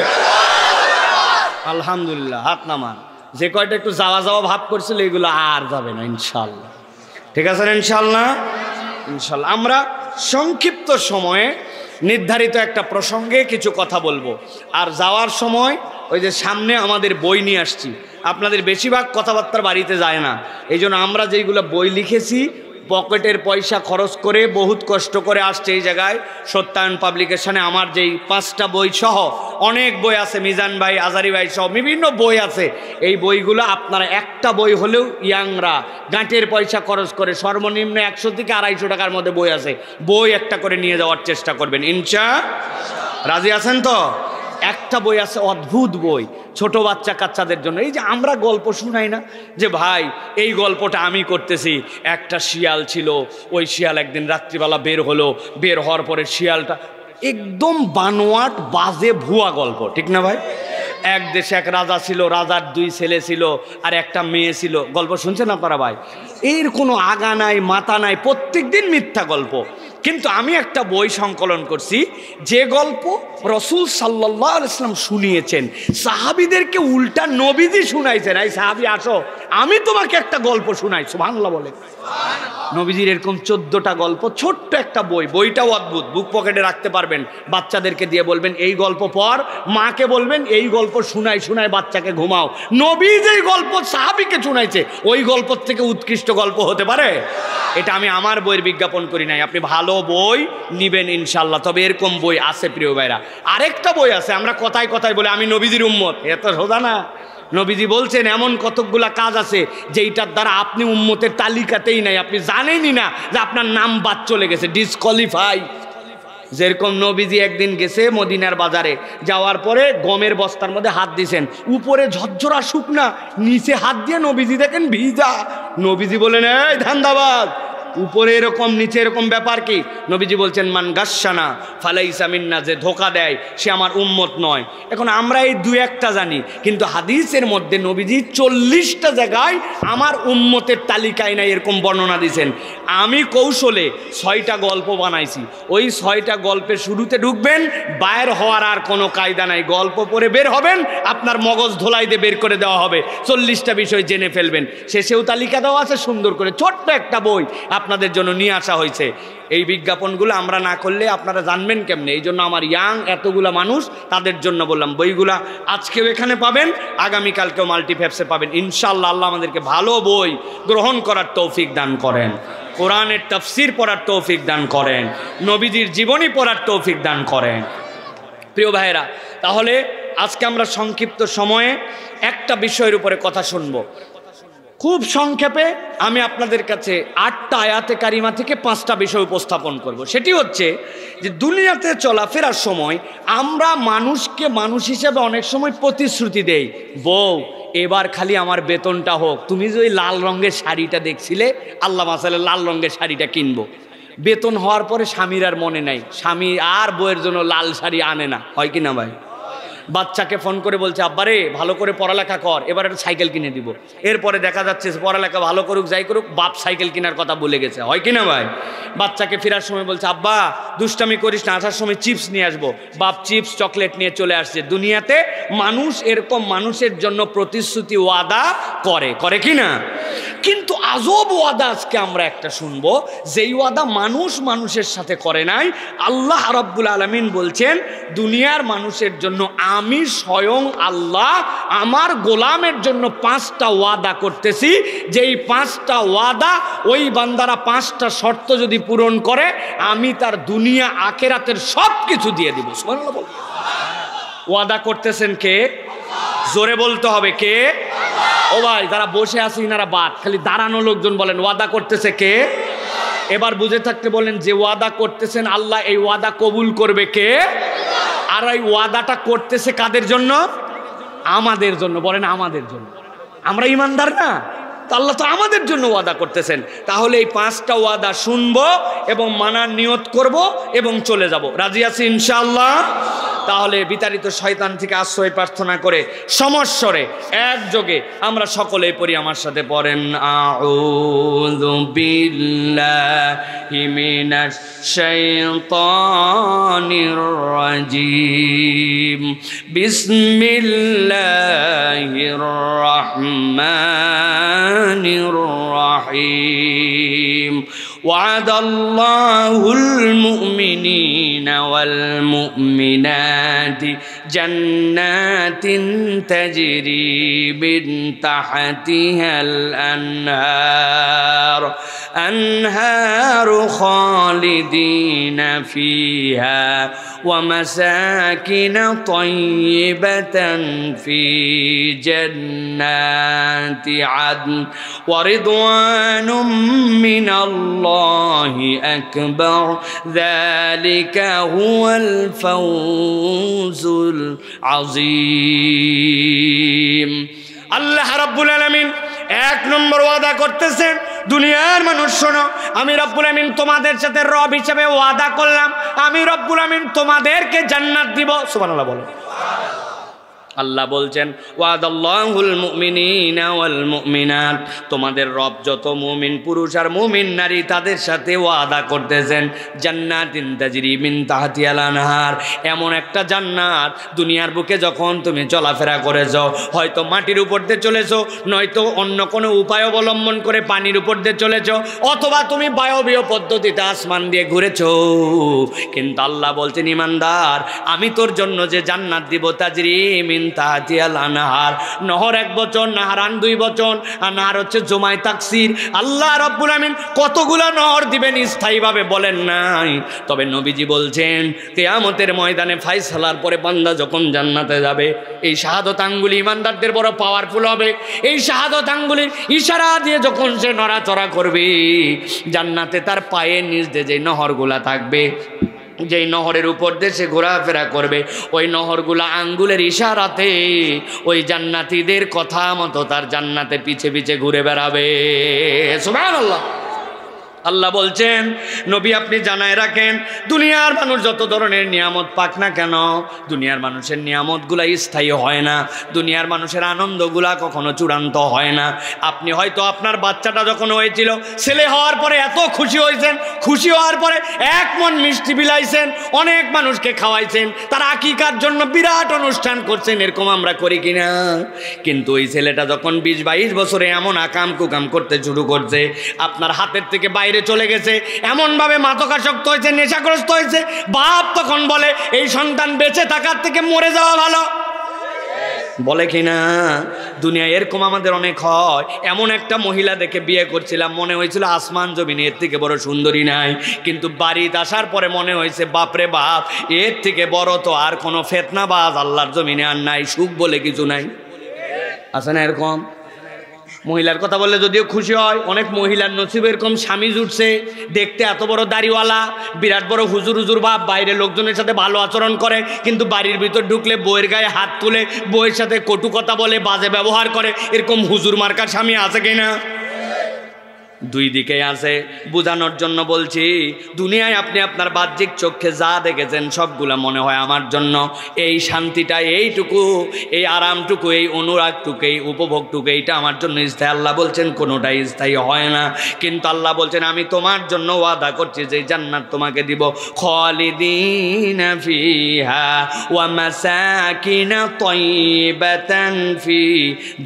আলহামদুলিল্লাহ। হাত নামান। যে কয়টা একটু যাওয়া যাওয়া ভাব করছিল, এগুলো আর যাবে না ইনশাআল্লাহ। ঠিক আছে না ইনশাআল্লাহ? ইনশাআল্লাহ। আমরা সংক্ষিপ্ত সময়ে নির্ধারিত একটা প্রসঙ্গে কিছু কথা বলবো। আর যাওয়ার সময় ওই যে সামনে আমাদের বই নিয়ে আসছি, আপনাদের বেশিরভাগ কথাবার্তার বাড়িতে যায় না। এই জন্য আমরা যেইগুলো বই লিখেছি, পকেটের পয়সা খরচ করে বহুত কষ্ট করে আসছে এই জায়গায়। সত্যায়ন পাবলিকেশনে আমার যেই 5টা বই সহ অনেক বই আছে, মিজান ভাই, আজারি ভাই সহ বিভিন্ন বই আছে। এই বইগুলো আপনারা একটা বই হলেও ইয়াংরা গাঁটের পয়সা খরচ করে, সর্বনিম্ন 100 থেকে 250 টাকার মধ্যে বই আছে, বই একটা করে নিয়ে যাওয়ার চেষ্টা করবেন ইনশাআল্লাহ। রাজি আছেন তো? একটা বই আছে, অদ্ভুত বই, ছোট বাচ্চা কাচ্চাদের জন্য। এই যে আমরা গল্প শুনাই না যে ভাই এই গল্পটা আমি করতেছি, একটা শিয়াল ছিল, ওই শিয়াল একদিন রাত্রিবেলা বের হলো, বের হওয়ার পরে শিয়ালটা একদম বানোয়াট বাজে ভুয়া গল্প। ঠিক না ভাই? এক দেশে এক রাজা ছিল, রাজার 2 ছেলে ছিল আর একটা মেয়ে ছিল। গল্প শুনছেন আপনারা ভাই? এর কোনো আগা নাই মাথা নাই, প্রত্যেক দিন মিথ্যা গল্প। কিন্তু আমি একটা বই সংকলন করছি, যে গল্প রাসূল সাল্লাল্লাহু আলাইহি ওয়াসাল্লাম শুনিয়েছেন, সাহাবীদেরকে উল্টা নবীজি শুনাইছেন। এই সাহাবী আসো, আমি তোমাকে একটা গল্প শুনাই। সুবহানাল্লাহ বলে। নবীজির এরকম 14টা গল্প, ছোট্ট একটা বই। বইটাও অদ্ভুত, বুক পকেটে রাখতে পারবেন। বাচ্চাদেরকে দিয়ে বলবেন এই গল্প পড়, মাকে বলবেন এই গল্প শুনাই শুনাই বাচ্চাকে ঘুমাও। নবী যেই গল্প সাহাবীকে শুনাইছে, ওই গল্প থেকে উৎকৃষ্ট গল্প হতে পারে? এটা আমি আমার বইয়ের বিজ্ঞাপন করি নাই। আপনি ভালো বই নিবেন ইনশাল্লাহ। তবে এরকম বই আছে প্রিয় ভাইরা। আরেকটা বই আছে, আমরা কথায় কথায় বলে আমি নবীজির উম্মত, এত সোজা না। নবীজি বলছেন এমন কতকগুলা কাজ আছে যেইটার দ্বারা আপনি উম্মতের তালিকাতেই নাই, আপনি জানেনই না যে আপনার নাম বাদ চলে গেছে, ডিসকোয়ালিফাই। যেরকম নবীজি একদিন গেছে মদিনার বাজারে, যাওয়ার পরে গমের বস্তার মধ্যে হাত দিয়েছেন, উপরে ঝরঝরা শুকনা, নিচে হাত দিয়ে নবীজি দেখেন ভিজা। নবীজি বলেন এই ধান্দাবাজ, উপরে এরকম নিচে এরকম ব্যাপার কি? নবীজি বলছেন মান গাশশানা ফালাইসা মিন্না, যে ধোকা দেয় সে আমার উম্মত নয়। এখন আমরা এই 2-1টা জানি, কিন্তু হাদিসের মধ্যে নবীজি 40টা জায়গায় আমার উম্মতের তালিকায় নাই এরকম বর্ণনা দিয়েছেন। আমি কৌশলে 6টা গল্প বানাইছি। ওই 6টা গল্পের শুরুতে ঢুকবেন, বাইর হওয়ার আর কোনো কায়দা নাই। গল্প পড়ে বের হবেন, আপনার মগজ ধোলাই দিয়ে বের করে দেওয়া হবে, 40টা বিষয় জেনে ফেলবেন। শেষেও তালিকা দেওয়া আছে সুন্দর করে, ছোট্ট একটা বই। আপনাদের জন্য নিয়ে আসা হয়েছে। এই বিজ্ঞাপনগুলো আমরা না করলে আপনারা জানবেন কেমনে? এই জন্য আমার ইয়াং এতগুলা মানুষ, তাদের জন্য বললাম বইগুলা আজকেও এখানে পাবেন, আগামীকালকেও মাল্টিফ্যাপসে পাবেন ইনশাআল্লাহ। আল্লাহ আমাদেরকে ভালো বই গ্রহণ করার তৌফিক দান করেন, কোরআনের তাফসীর পড়ার তৌফিক দান করেন, নবীজির জীবনী পড়ার তৌফিক দান করেন। প্রিয় ভাইয়েরা, তাহলে আজকে আমরা সংক্ষিপ্ত সময়ে একটা বিষয়ের উপরে কথা শুনব। খুব সংক্ষেপে আমি আপনাদের কাছে 8টা আয়াতে কারিমা থেকে 5টা বিষয় উপস্থাপন করব। সেটি হচ্ছে যে দুনিয়াতে চলাফেরার সময় আমরা মানুষকে মানুষ হিসেবে অনেক সময় প্রতিশ্রুতি দেই, বউ এবার খালি আমার বেতনটা হোক, তুমি যে ওই লাল রঙের শাড়িটা দেখছিলে, আল্লাহ মাসালে লাল রঙের শাড়িটা কিনবো। বেতন হওয়ার পরে স্বামীর আর মনে নাই, স্বামী আর বউয়ের জন্য লাল শাড়ি আনে না, হয় কি না ভাই? বাচ্চাকে ফোন করে বলছে আব্বারে ভালো করে পড়ালেখা কর, এবার একটা সাইকেল কিনে দিব। এরপরে দেখা যাচ্ছে পড়ালেখা ভালো করুক যাই করুক, বাপ সাইকেল কেনার কথা বলে গেছে, হয় কি না ভাই? বাচ্চাকে ফেরার সময় বলছে আব্বা দুষ্টামি করিস না, আসার সময় চিপস নিয়ে আসবো, বাপ চিপস চকলেট নিয়ে চলে আসছে। দুনিয়াতে মানুষ এরকম মানুষের জন্য প্রতিশ্রুতি ওয়াদা করে, করে কি না? কিন্তু আজব ওয়াদা আজকে আমরা একটা শুনবো, যেই ওয়াদা মানুষ মানুষের সাথে করে নাই। আল্লাহ রাব্বুল আলামিন বলছেন দুনিয়ার মানুষের জন্য আমি স্বয়ং আল্লাহ আমার গোলামের জন্য 5টা ওয়াদা করতেছি, যেই 5টা ওয়াদা ওই বান্দারা 5টা শর্ত যদি পূরণ করে আমি তার দুনিয়া আখিরাতের সব কিছু দিয়ে দিব। সুবহানাল্লাহ বল। ওয়াদা করতেছেন কে? জোরে বলতে হবে কে? ও ভাই যারা বসে আছে ইনারা বাদ, খালি দাঁড়ানো লোকজন বলেন ওয়াদা করতেছে কে? এবার বুঝে থাকতে বলেন যে ওয়াদা করতেছেন আল্লাহ, এই ওয়াদা কবুল করবে কে? আর এই ওয়াদাটা করতেছে কাদের জন্য? আমাদের জন্য। বলেন আমাদের জন্য। আমরা ইমানদার না? তো আল্লাহ তো আমাদের জন্য ওয়াদা করতেছেন। তাহলে এই 5টা ওয়াদা শুনবো এবং মানার নিয়ত করব এবং চলে যাব। রাজি আছি ইনশাআল্লাহ? তাহলে বিতাড়িত শয়তান থেকে আশ্রয় প্রার্থনা করে সমস্বরে একযোগে আমরা সকলেই পড়ি, আমার সাথে পড়েন আউযু বিল্লাহি মিনাশ শাইতানির রাজিম বিসমিল্লাহির রাহমানির রাহিম وعد الله المؤمنين والمؤمنات جنات تجري من تحتها الأنهار أنهار خالدين فيها ومساكن طيبة في جنات عدن ورضوان من الله أكبر ذلك هو الفوز العظيم আল্লাহ রাব্বুল আলামিন 1 নম্বর ওয়াদা করতেছেন দুনিয়ার মানুষ শোনো, আমি রব্বুল আমিন তোমাদের সাথে রব হিসেবে ওয়াদা করলাম, আমি রব্বুল আমিন তোমাদেরকে জান্নাত দিব। সুবহানাল্লাহ বলো। আল্লাহ বলছেন ওয়াদাল্লাহুল মুমিনিনা ওয়াল মুমিনাত, তোমাদের রব যত মুমিন পুরুষ আর মুমিন নারী তাদের সাথে ওয়াদা করতেছেন জান্নাতিন তাজরি মিন তাহতিহাল আনহার, এমন একটা জান্নাত দুনিয়ার বুকে যখন তুমি চলাফেরা করেছো, হয়তো মাটির উপর দিয়ে চলেছো, নয়তো অন্য কোনো উপায় অবলম্বন করে পানির উপর দিয়ে চলেছো, অথবা তুমি বায়বীয় পদ্ধতিতে আসমান দিয়ে ঘুরেছো, কিন্তু আল্লাহ বলছেন ইমানদার আমি তোর জন্য যে জান্নাত দিব তাজরি মিন তাহতিহাল আনহার, নহর 1 বচন, নাহারান 2 বচন, আর নাহার হচ্ছে জমায় তাকসির। আল্লাহ রাব্বুল আমিন কতগুলো নহর দিবেন স্থায়ীভাবে বলেন নাই, তবে নবীজি বলছেন কিয়ামতের ময়দানে ফায়সালার পরে বান্দা যখন জান্নাতে যাবে, এই শাহাদত আঙ্গুলি ইমানদারদের বড় পাওয়ারফুল হবে। এই শাহাদত আঙ্গুলির ইশারা দিয়ে যখন সে নড়াচড়া করবে, জান্নাতে তার পায়ের নিচ দিয়ে যে নহরগুলা থাকবে, যেই নহরের উপর দিয়ে সে ঘোরাফেরা করবে, ওই নহরগুলা আঙ্গুলের ইশারাতে ওই জান্নাতীদের কথা মতো তার জান্নাতে পিছে পিছে ঘুরে বেড়াবে। সুবহানাল্লাহ। আল্লাহ বলছেন নবী আপনি জানায় রাখেন দুনিয়ার মানুষ যত ধরনের নিয়ামত পাক না কেন, দুনিয়ার মানুষের নিয়ামতগুলা স্থায়ী হয় না, দুনিয়ার মানুষের আনন্দগুলা কখনো চূড়ান্ত হয় না। আপনি হয়তো আপনার বাচ্চাটা যখন হয়েছিল, ছেলে হওয়ার পরে এত খুশি হয়েছেন, খুশি হওয়ার পরে 1 মন মিষ্টি বিলাইছেন, অনেক মানুষকে খাওয়াইছেন, তার আকিকার জন্য বিরাট অনুষ্ঠান করছেন, এরকম আমরা করি কিনা? কিন্তু ওই ছেলেটা যখন 20-22 বছরে এমন আকাম কুকাম করতে শুরু করছে, আপনার হাতের থেকে বাইরে বাইরে চলে গেছে, এমনভাবে মাদকাসক্ত হয়েছে, নেশাগ্রস্ত হয়েছে, বাপ তখন বলে এই সন্তান বেঁচে থাকার থেকে মরে যাওয়া ভালো, বলে কিনা? দুনিয়া এরকম আমাদের অনেক হয়। এমন একটা মহিলা দেখে বিয়ে করছিলাম, মনে হয়েছিল আসমান জমিন এর থেকে বড় সুন্দরী নাই, কিন্তু বাড়িতে আসার পরে মনে হয়েছে বাপরে বাপ, এর থেকে বড় তো আর কোনো ফেতনাবাজ আল্লাহর জমিনে আর নাই, সুখ বলে কিছু নাই। আছে না এরকম? মহিলার কথা বললে যদিও খুশি হয়, অনেক মহিলার নসিব এরকম স্বামী জুটছে, দেখতে এত বড় দাড়িওয়ালা, বিরাট বড় হুজুর হুজুর বাপ, বাইরে লোকজনের সাথে ভালো আচরণ করে, কিন্তু বাড়ির ভিতর ঢুকলে বইয়ের গায়ে হাত তুলে, বইয়ের সাথে কটু কথা বলে, বাজে ব্যবহার করে। এরকম হুজুর মার্কার স্বামী আছে কিনা? দুই দিকে আছে। বোঝানোর জন্য বলছি, দুনিয়ায় আপনি আপনার বাহ্যিক চোখে যা দেখেছেন সবগুলা মনে হয় আমার জন্য। এই শান্তিটা, এইটুকু, এই আরামটুকু, এই অনুরাগটুকু, এই উপভোগটুকু, এইটা আমার জন্য স্থায়ী। আল্লাহ বলছেন কোনোটাই স্থায়ী হয় না, কিন্তু আল্লাহ বলছেন আমি তোমার জন্য ওয়াদা করছি যে জান্নাত তোমাকে দিব। খালিদিনা ফিহা ওয়া মাসাকিনা তাইয়্যিবাতান ফি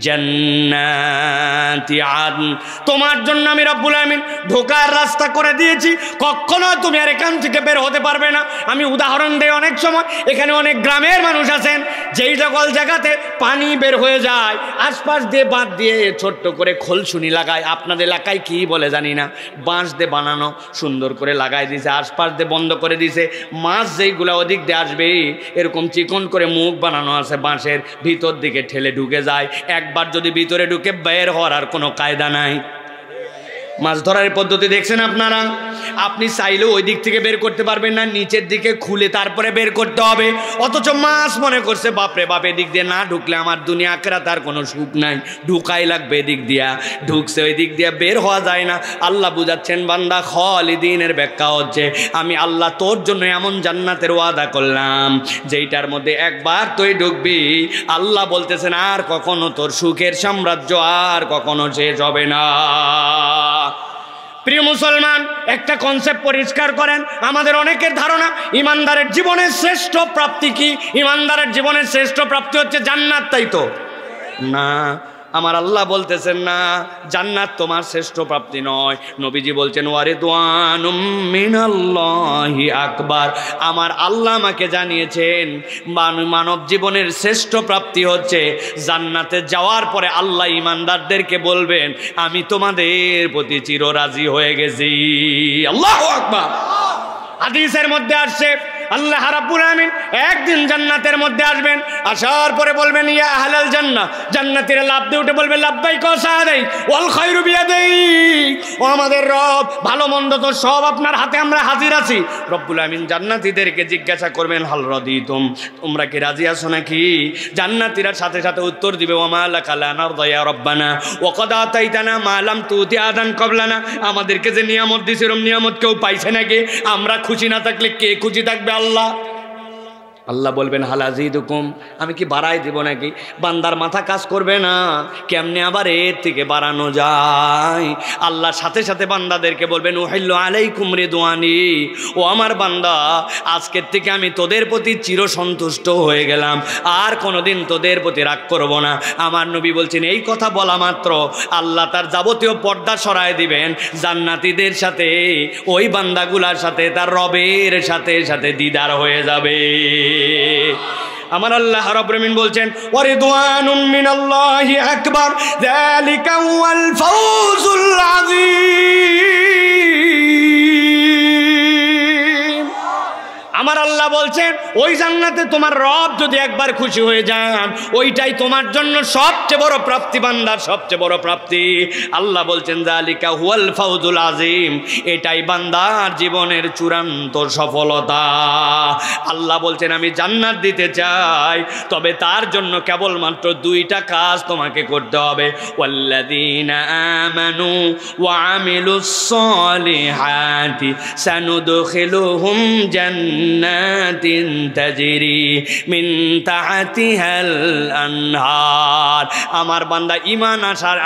জান্নাতি আদন। তোমার জন্য আমি রব্বুল আমিন ঢোকার রাস্তা করে দিয়েছি, কখনো তুমি আর এখান থেকে বের হতে পারবে না। আমি উদাহরণ দেই, অনেক সময় এখানে অনেক গ্রামের মানুষ আছেন, যেই সকল জায়গাতে পানি বের হয়ে যায়, আশপাশ দিয়ে বাঁধ দিয়ে ছোট্ট করে খোলসুনি লাগায়, আপনাদের এলাকায় কি বলে জানি না, বাঁশ দিয়ে বানানো সুন্দর করে লাগাই দিয়েছে, আশপাশ দিয়ে বন্ধ করে দিয়েছে, মাছ যেইগুলো ওদিক দিয়ে আসবে এরকম চিকন করে মুখ বানানো আছে বাঁশের, ভিতর দিকে ঠেলে ঢুকে যায়। একবার যদি ভিতরে ঢুকে বের হওয়ার আর কোনো কায়দা নাই। মাছ ধরার পদ্ধতি দেখছেন আপনারা? আপনি চাইলেও ওই দিক থেকে বের করতে পারবেন না, নিচের দিকে খুলে তারপরে বের করতে হবে। অথচ মাছ মনে করছে বাপরে বাপ, এদিক দিয়ে না ঢুকলে আমার দুনিয়া আখিরাত আর কোনো সুখ নাই, ঢুকাই লাগবে এদিক দিয়া। ঢুকছে ওই দিক দিয়া, বের হওয়া যায় না। আল্লাহ বুঝাচ্ছেন বান্দা, খালিদিনের ব্যাখ্যা হচ্ছে আমি আল্লাহ তোর জন্য এমন জান্নাতের ওয়াদা করলাম যেইটার মধ্যে একবার তুই ঢুকবি, আল্লাহ বলতেছেন আর কখনো তোর সুখের সাম্রাজ্য আর কখনো শেষ হবে না। প্রিয় মুসলমান, একটা কনসেপ্ট পরিষ্কার করেন। আমাদের অনেকের ধারণা ইমানদারের জীবনের শ্রেষ্ঠ প্রাপ্তি কি? ইমানদারের জীবনের শ্রেষ্ঠ প্রাপ্তি হচ্ছে জান্নাত, তাই তো না? আমার আল্লাহ বলতেছেন না, জান্নাত তোমার শ্রেষ্ঠ প্রাপ্তি নয়। নবীজি বলছেন ওয়ারিদওয়ানুম মিনাল্লাহি আকবার। আমার আল্লাহ আমাকে জানিয়েছেন মানব জীবনের শ্রেষ্ঠ প্রাপ্তি হচ্ছে জান্নাতে যাওয়ার পরে আল্লাহ ইমানদারদেরকে বলবেন আমি তোমাদের প্রতি চিররাজি হয়ে গেছি। আল্লাহু আকবার। হাদিসের মধ্যে আসছে আল্লাহ রাব্বুল আমিন একদিন জান্নাতের মধ্যে আসবেন, আসার পরে বলবেন ইয়া আহলাল জান্নাহ, জান্নাতীরা লাফ দিয়ে উঠে বলবে লাব্বাইক ওয়া সাদাইক ওয়াল খায়রু বিয়াদাইক। ও আমাদের রব, ভালো মন্দ তো সব আপনার হাতে, আমরা হাজির আছি। রব্বুল আমিন জান্নাতীদেরকে জিজ্ঞাসা করবেন হাল রাদিতুম, তোমরা কি রাজি আছো নাকি? জান্নাতীরা সাথে সাথে উত্তর দিবে ওয়া মা লাকা লা নারদা ইয়া রাব্বানা ওয়া ক্বাদ আতাইতানা মা লাম তুতি আদান ক্বাবলানা। আমাদেরকে যে নিয়ামত দিয়েছে এরকম নিয়ামত কেউ পাইছে নাকি? আমরা খুশি না থাকলে কে খুশি থাকবে? আল্লাহ। আল্লাহ বলবেন হাল আজিদুকুম, আমি কি বাড়াই দিব নাকি? বান্দার মাথা কাজ করবে না, কেমনে আবার এর থেকে বাড়ানো যায়? আল্লাহ সাথে সাথে বান্দাদেরকে বলবেন উহিল্লু আলাইকুম রিদওয়ানি, ও আমার বান্দা আজকের থেকে আমি তোদের প্রতি চির সন্তুষ্ট হয়ে গেলাম, আর কোনোদিন তোদের প্রতি রাগ করব না। আমার নবী বলছেন এই কথা বলা মাত্র আল্লাহ তার যাবতীয় পর্দা সরায় দিবেন, জান্নাতীদের সাথে ওই বান্দাগুলার সাথে তার রবের সাথে সাথে দিদার হয়ে যাবে। আমার আল্লাহ রাব্বুল আমিন বলছেন ওয়ারিদওয়ানুম মিনাল্লাহি আকবার যালিকা ওয়াল ফাওজুল আযীম। আমার আল্লাহ বলছেন ওই জান্নাতে তোমার রব যদি একবার খুশি হয়ে যান, ওইটাই তোমার জন্য সবচেয়ে বড় প্রাপ্তি, বান্দার সবচেয়ে বড় প্রাপ্তি। আল্লাহ বলছেন যালিকা হুয়াল ফাউজুল আযীম, এটাই বান্দার জীবনের চূড়ান্ত সফলতা। আল্লাহ বলছেন আমি জান্নাত দিতে চাই, তবে তার জন্য কেবলমাত্র দুইটা কাজ তোমাকে করতে হবে। ওয়াল্লাযীনা আমানু ওয়া আমিলুস সলিহাতি সানুদখিলুহুম জান্নাতিন তাজরি মিন তাহতিহাল আনহার। আমার বান্দা ঈমান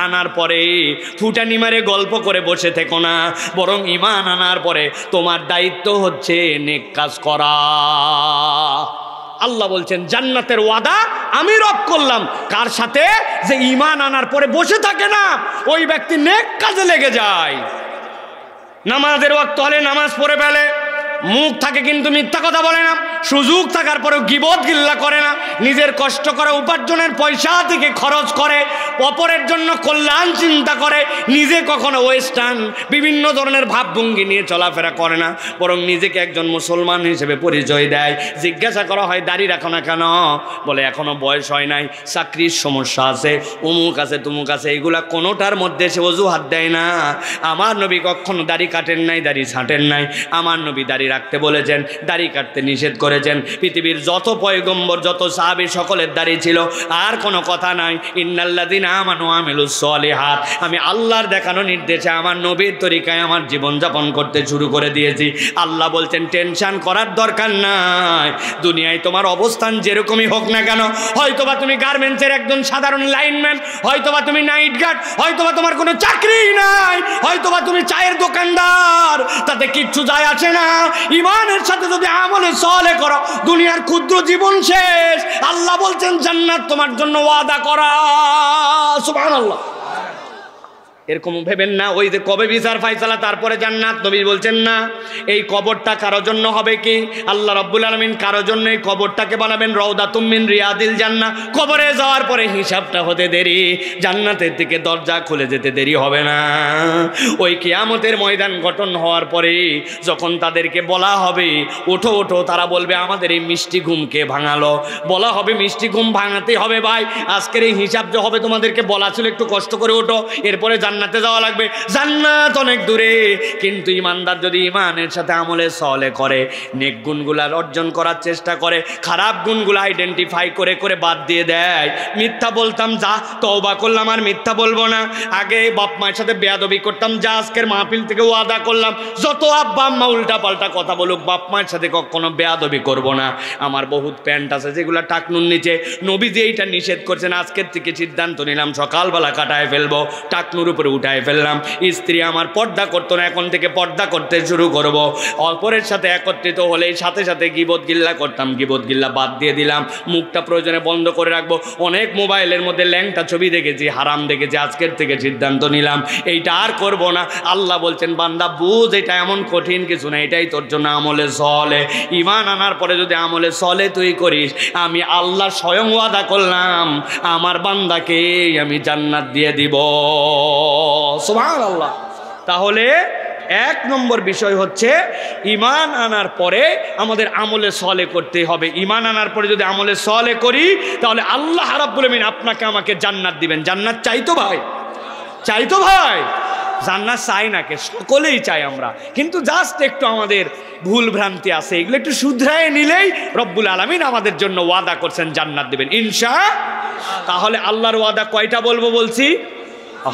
আনার পরে ফুটানি মারে গল্প করে বসে থেকো না, বরং ঈমান আনার পরে তোমার দায়িত্ব হচ্ছে নেক কাজ করা। আল্লাহ বলছেন জান্নাতের ওয়াদা আমি রব করলাম কার সাথে? যে ঈমান আনার পরে বসে থাকে না, ওই ব্যক্তি নেক কাজে লেগে যায়। নামাজের ওয়াক্ত হলে নামাজ পড়ে ফেলে, মুখ থাকে কিন্তু মিথ্যা কথা বলে না, সুযোগ থাকার পরেও গীবত গিল্লা করে না, নিজের কষ্ট করা উপার্জনের পয়সা থেকে খরচ করে, অপরের জন্য কল্যাণ চিন্তা করে, নিজে কখনো ওয়েস্টার্ন বিভিন্ন ধরনের ভাবভঙ্গি নিয়ে চলাফেরা করে না, বরং নিজেকে একজন মুসলমান হিসেবে পরিচয় দেয়। জিজ্ঞাসা করা হয় দাড়ি রাখো না কেন, বলে এখনো বয়স হয় নাই, চাকরির সমস্যা আছে, অমুক আছে তুমুক আছে, এগুলা কোনোটার মধ্যে সে অজুহাত দেয় না। আমার নবী কখনো দাড়ি কাটেন নাই, দাড়ি ছাঁটেন নাই। আমার নবী দাড়ি রাখতে বলেছেন, দাড়ি কাটতে নিষেধ করেছেন। পৃথিবীর যত পয়গম্বর যত সাহাবী সকলের দাড়ি ছিল, আর কোনো কথা নাই। ইন্নাল্লাযিনা আমানু ওয়া আমিলুস সলিহাত, আমি আল্লাহর দেখানো নির্দেশে আমার নবীর তরিকায় আমার জীবন যাপন করতে শুরু করে দিয়েছি। আল্লাহ বলছেন টেনশন করার দরকার নাই, দুনিয়ায় তোমার অবস্থান যেরকমই হোক না কেন, হয়তোবা তুমি গার্মেন্টসের একজন সাধারণ লাইনম্যান, হয়তোবা তুমি নাইট গার্ড, হয়তোবা তোমার কোনো চাকরি নাই, হয়তোবা তুমি চায়ের দোকানদার, তাতে কিচ্ছু যায় আসে না। ইমানের সাথে যদি আমলে সলে করো, দুনিয়ার ক্ষুদ্র জীবন শেষ, আল্লাহ বলছেন জান্নাত তোমার জন্য ওয়াদা করা। সুবহানাল্লাহ। এরকম ভেবেন না ওই যে কবে বিচার ফাইসালা তারপরে জান্নাত, নবী বলছেন না। এই কবরটা কারোর জন্য হবে কি, আল্লাহ রাব্বুল আলামিন কারোর জন্য এই কবরটাকে বানাবেন রাউদাতুম মিন রিয়াদিল জান্নাহ। কবরে যাওয়ার পরে হিসাবটা হতে দেরি, জান্নাতের দিকে দরজা খুলে যেতে দেরি হবে না। ওই কিয়ামতের ময়দান গঠন হওয়ার পরে যখন তাদেরকে বলা হবে ওঠো ওঠো, তারা বলবে আমাদের এই মিষ্টি ঘুমকে ভাঙালো। বলা হবে মিষ্টি ঘুম ভাঙাতে হবে ভাই, আজকের এই হিসাব যে হবে তোমাদেরকে বলা ছিল একটু কষ্ট করে ওঠো, এরপরে জান্নাতে যাওয়া লাগবে। জান্নাত অনেক দূরে, কিন্তু ইমানদার যদি ইমানের সাথে আমলে সলে করে, নেক গুণগুলা অর্জন করার চেষ্টা করে, খারাপ গুণগুলো আইডেন্টিফাই করে করে বাদ দিয়ে দেয়। মিথ্যা বলতাম, যা তওবা করলাম আর মিথ্যা বলবো না। আগে বাপ মায়ের সাথে বেয়াদবি করতাম, যা আজকের মাহফিল থেকে ওয়াদা করলাম, যত আব্বা আম্মা উল্টা পাল্টা কথা বলুক, বাপ মায়ের সাথে কখনো বেয়াদবি করব না। আমার বহুত প্যান্ট আছে যেগুলো টাকনুর নিচে, নবী যে এইটা নিষেধ করছেন, আজকের থেকে সিদ্ধান্ত নিলাম সকালবেলা কাটায় ফেলবো, টাকনুর উপরে উঠায় ফেললাম। স্ত্রী আমার পর্দা করতো না, এখন থেকে পর্দা করতে শুরু করব। অপরের সাথে একত্রিত হলেই সাথে সাথে গীবত গিল্লা করতাম, গীবত গিল্লা বাদ দিয়ে দিলাম। মুখটা প্রয়োজনে বন্ধ করে রাখবো। অনেক মোবাইলের মধ্যে ল্যাংটা ছবি দেখেছি, হারাম দেখেছি, আজকের থেকে সিদ্ধান্ত নিলাম এইটা আর করব না। আল্লাহ বলছেন বান্দা বুঝ, এটা এমন কঠিন কিছু না, এটাই তোর জন্য আমলে সলে। ঈমান আনার পরে যদি আমলে সলে তুই করিস, আমি আল্লাহ স্বয়ং ওয়াদা করলাম আমার বান্দাকে আমি জান্নাত দিয়ে দিব। সুবহানাল্লাহ। তাহলে এক নম্বর বিষয় হচ্ছে ঈমান আনার পরে আমাদের আমলে সলে করতে হবে। ঈমান আনার পরে যদি আমলে সলে করি, তাহলে আল্লাহ রাব্বুল আমিন আপনাকে আমাকে জান্নাত দিবেন। জান্নাত চাই তো ভাই, চাই তো ভাই, জান্নাত চাই না কে, সকলেই চাই আমরা, কিন্তু জাস্ট একটু আমাদের ভুল ভ্রান্তি আছে, এগুলো একটু শুধরায় নিলেই রব্বুল আলামিন আমাদের জন্য ওয়াদা করছেন জান্নাত দিবেন ইনশাআল্লাহ। তাহলে আল্লাহর ওয়াদা কয়টা বলবো বলছি?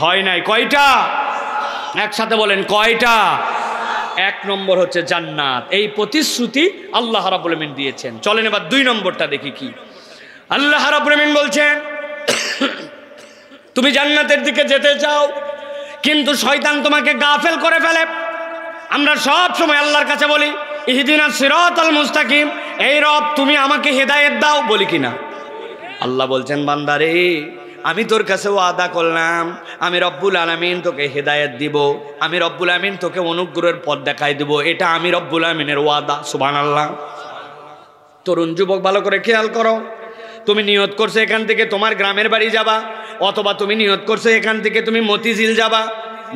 হয় নাই, কয়টা? একসাথে বলেন কয়টা? এক নম্বর হচ্ছে জান্নাত, এই প্রতিশ্রুতি আল্লাহ রাব্বুল আমিন দিয়েছেন। চলেন এবার দুই নম্বরটা দেখি কি আল্লাহ রাব্বুল আমিন বলছেন। তুমি জান্নাতের দিকে যেতে চাও, কিন্তু শয়তান তোমাকে গাফেল করে ফেলে। আমরা সব সময় আল্লাহর কাছে বলি ইহদিনাস সিরাতাল মুস্তাকিম, এই রব তুমি আমাকে হেদায়েত দাও, বলি কিনা? আল্লাহ বলছেন বান্দারে আমি তোর কাছে ওয়াদা করলাম, আমি রব্বুল আলামিন তোকে হেদায়েত দিব, আমি রব্বুল আলামিন তোকে অনুগ্রহের পথ দেখাই দিব, এটা আমি রব্বুল আলামিনের ওয়াদা। সুবহানাল্লাহ। তরুণ যুবক ভালো করে খেয়াল করো, তুমি নিয়ত করছো এখান থেকে তোমার গ্রামের বাড়ি যাবা, অথবা তুমি নিয়ত করছো এখান থেকে তুমি মতিঝিল যাবা।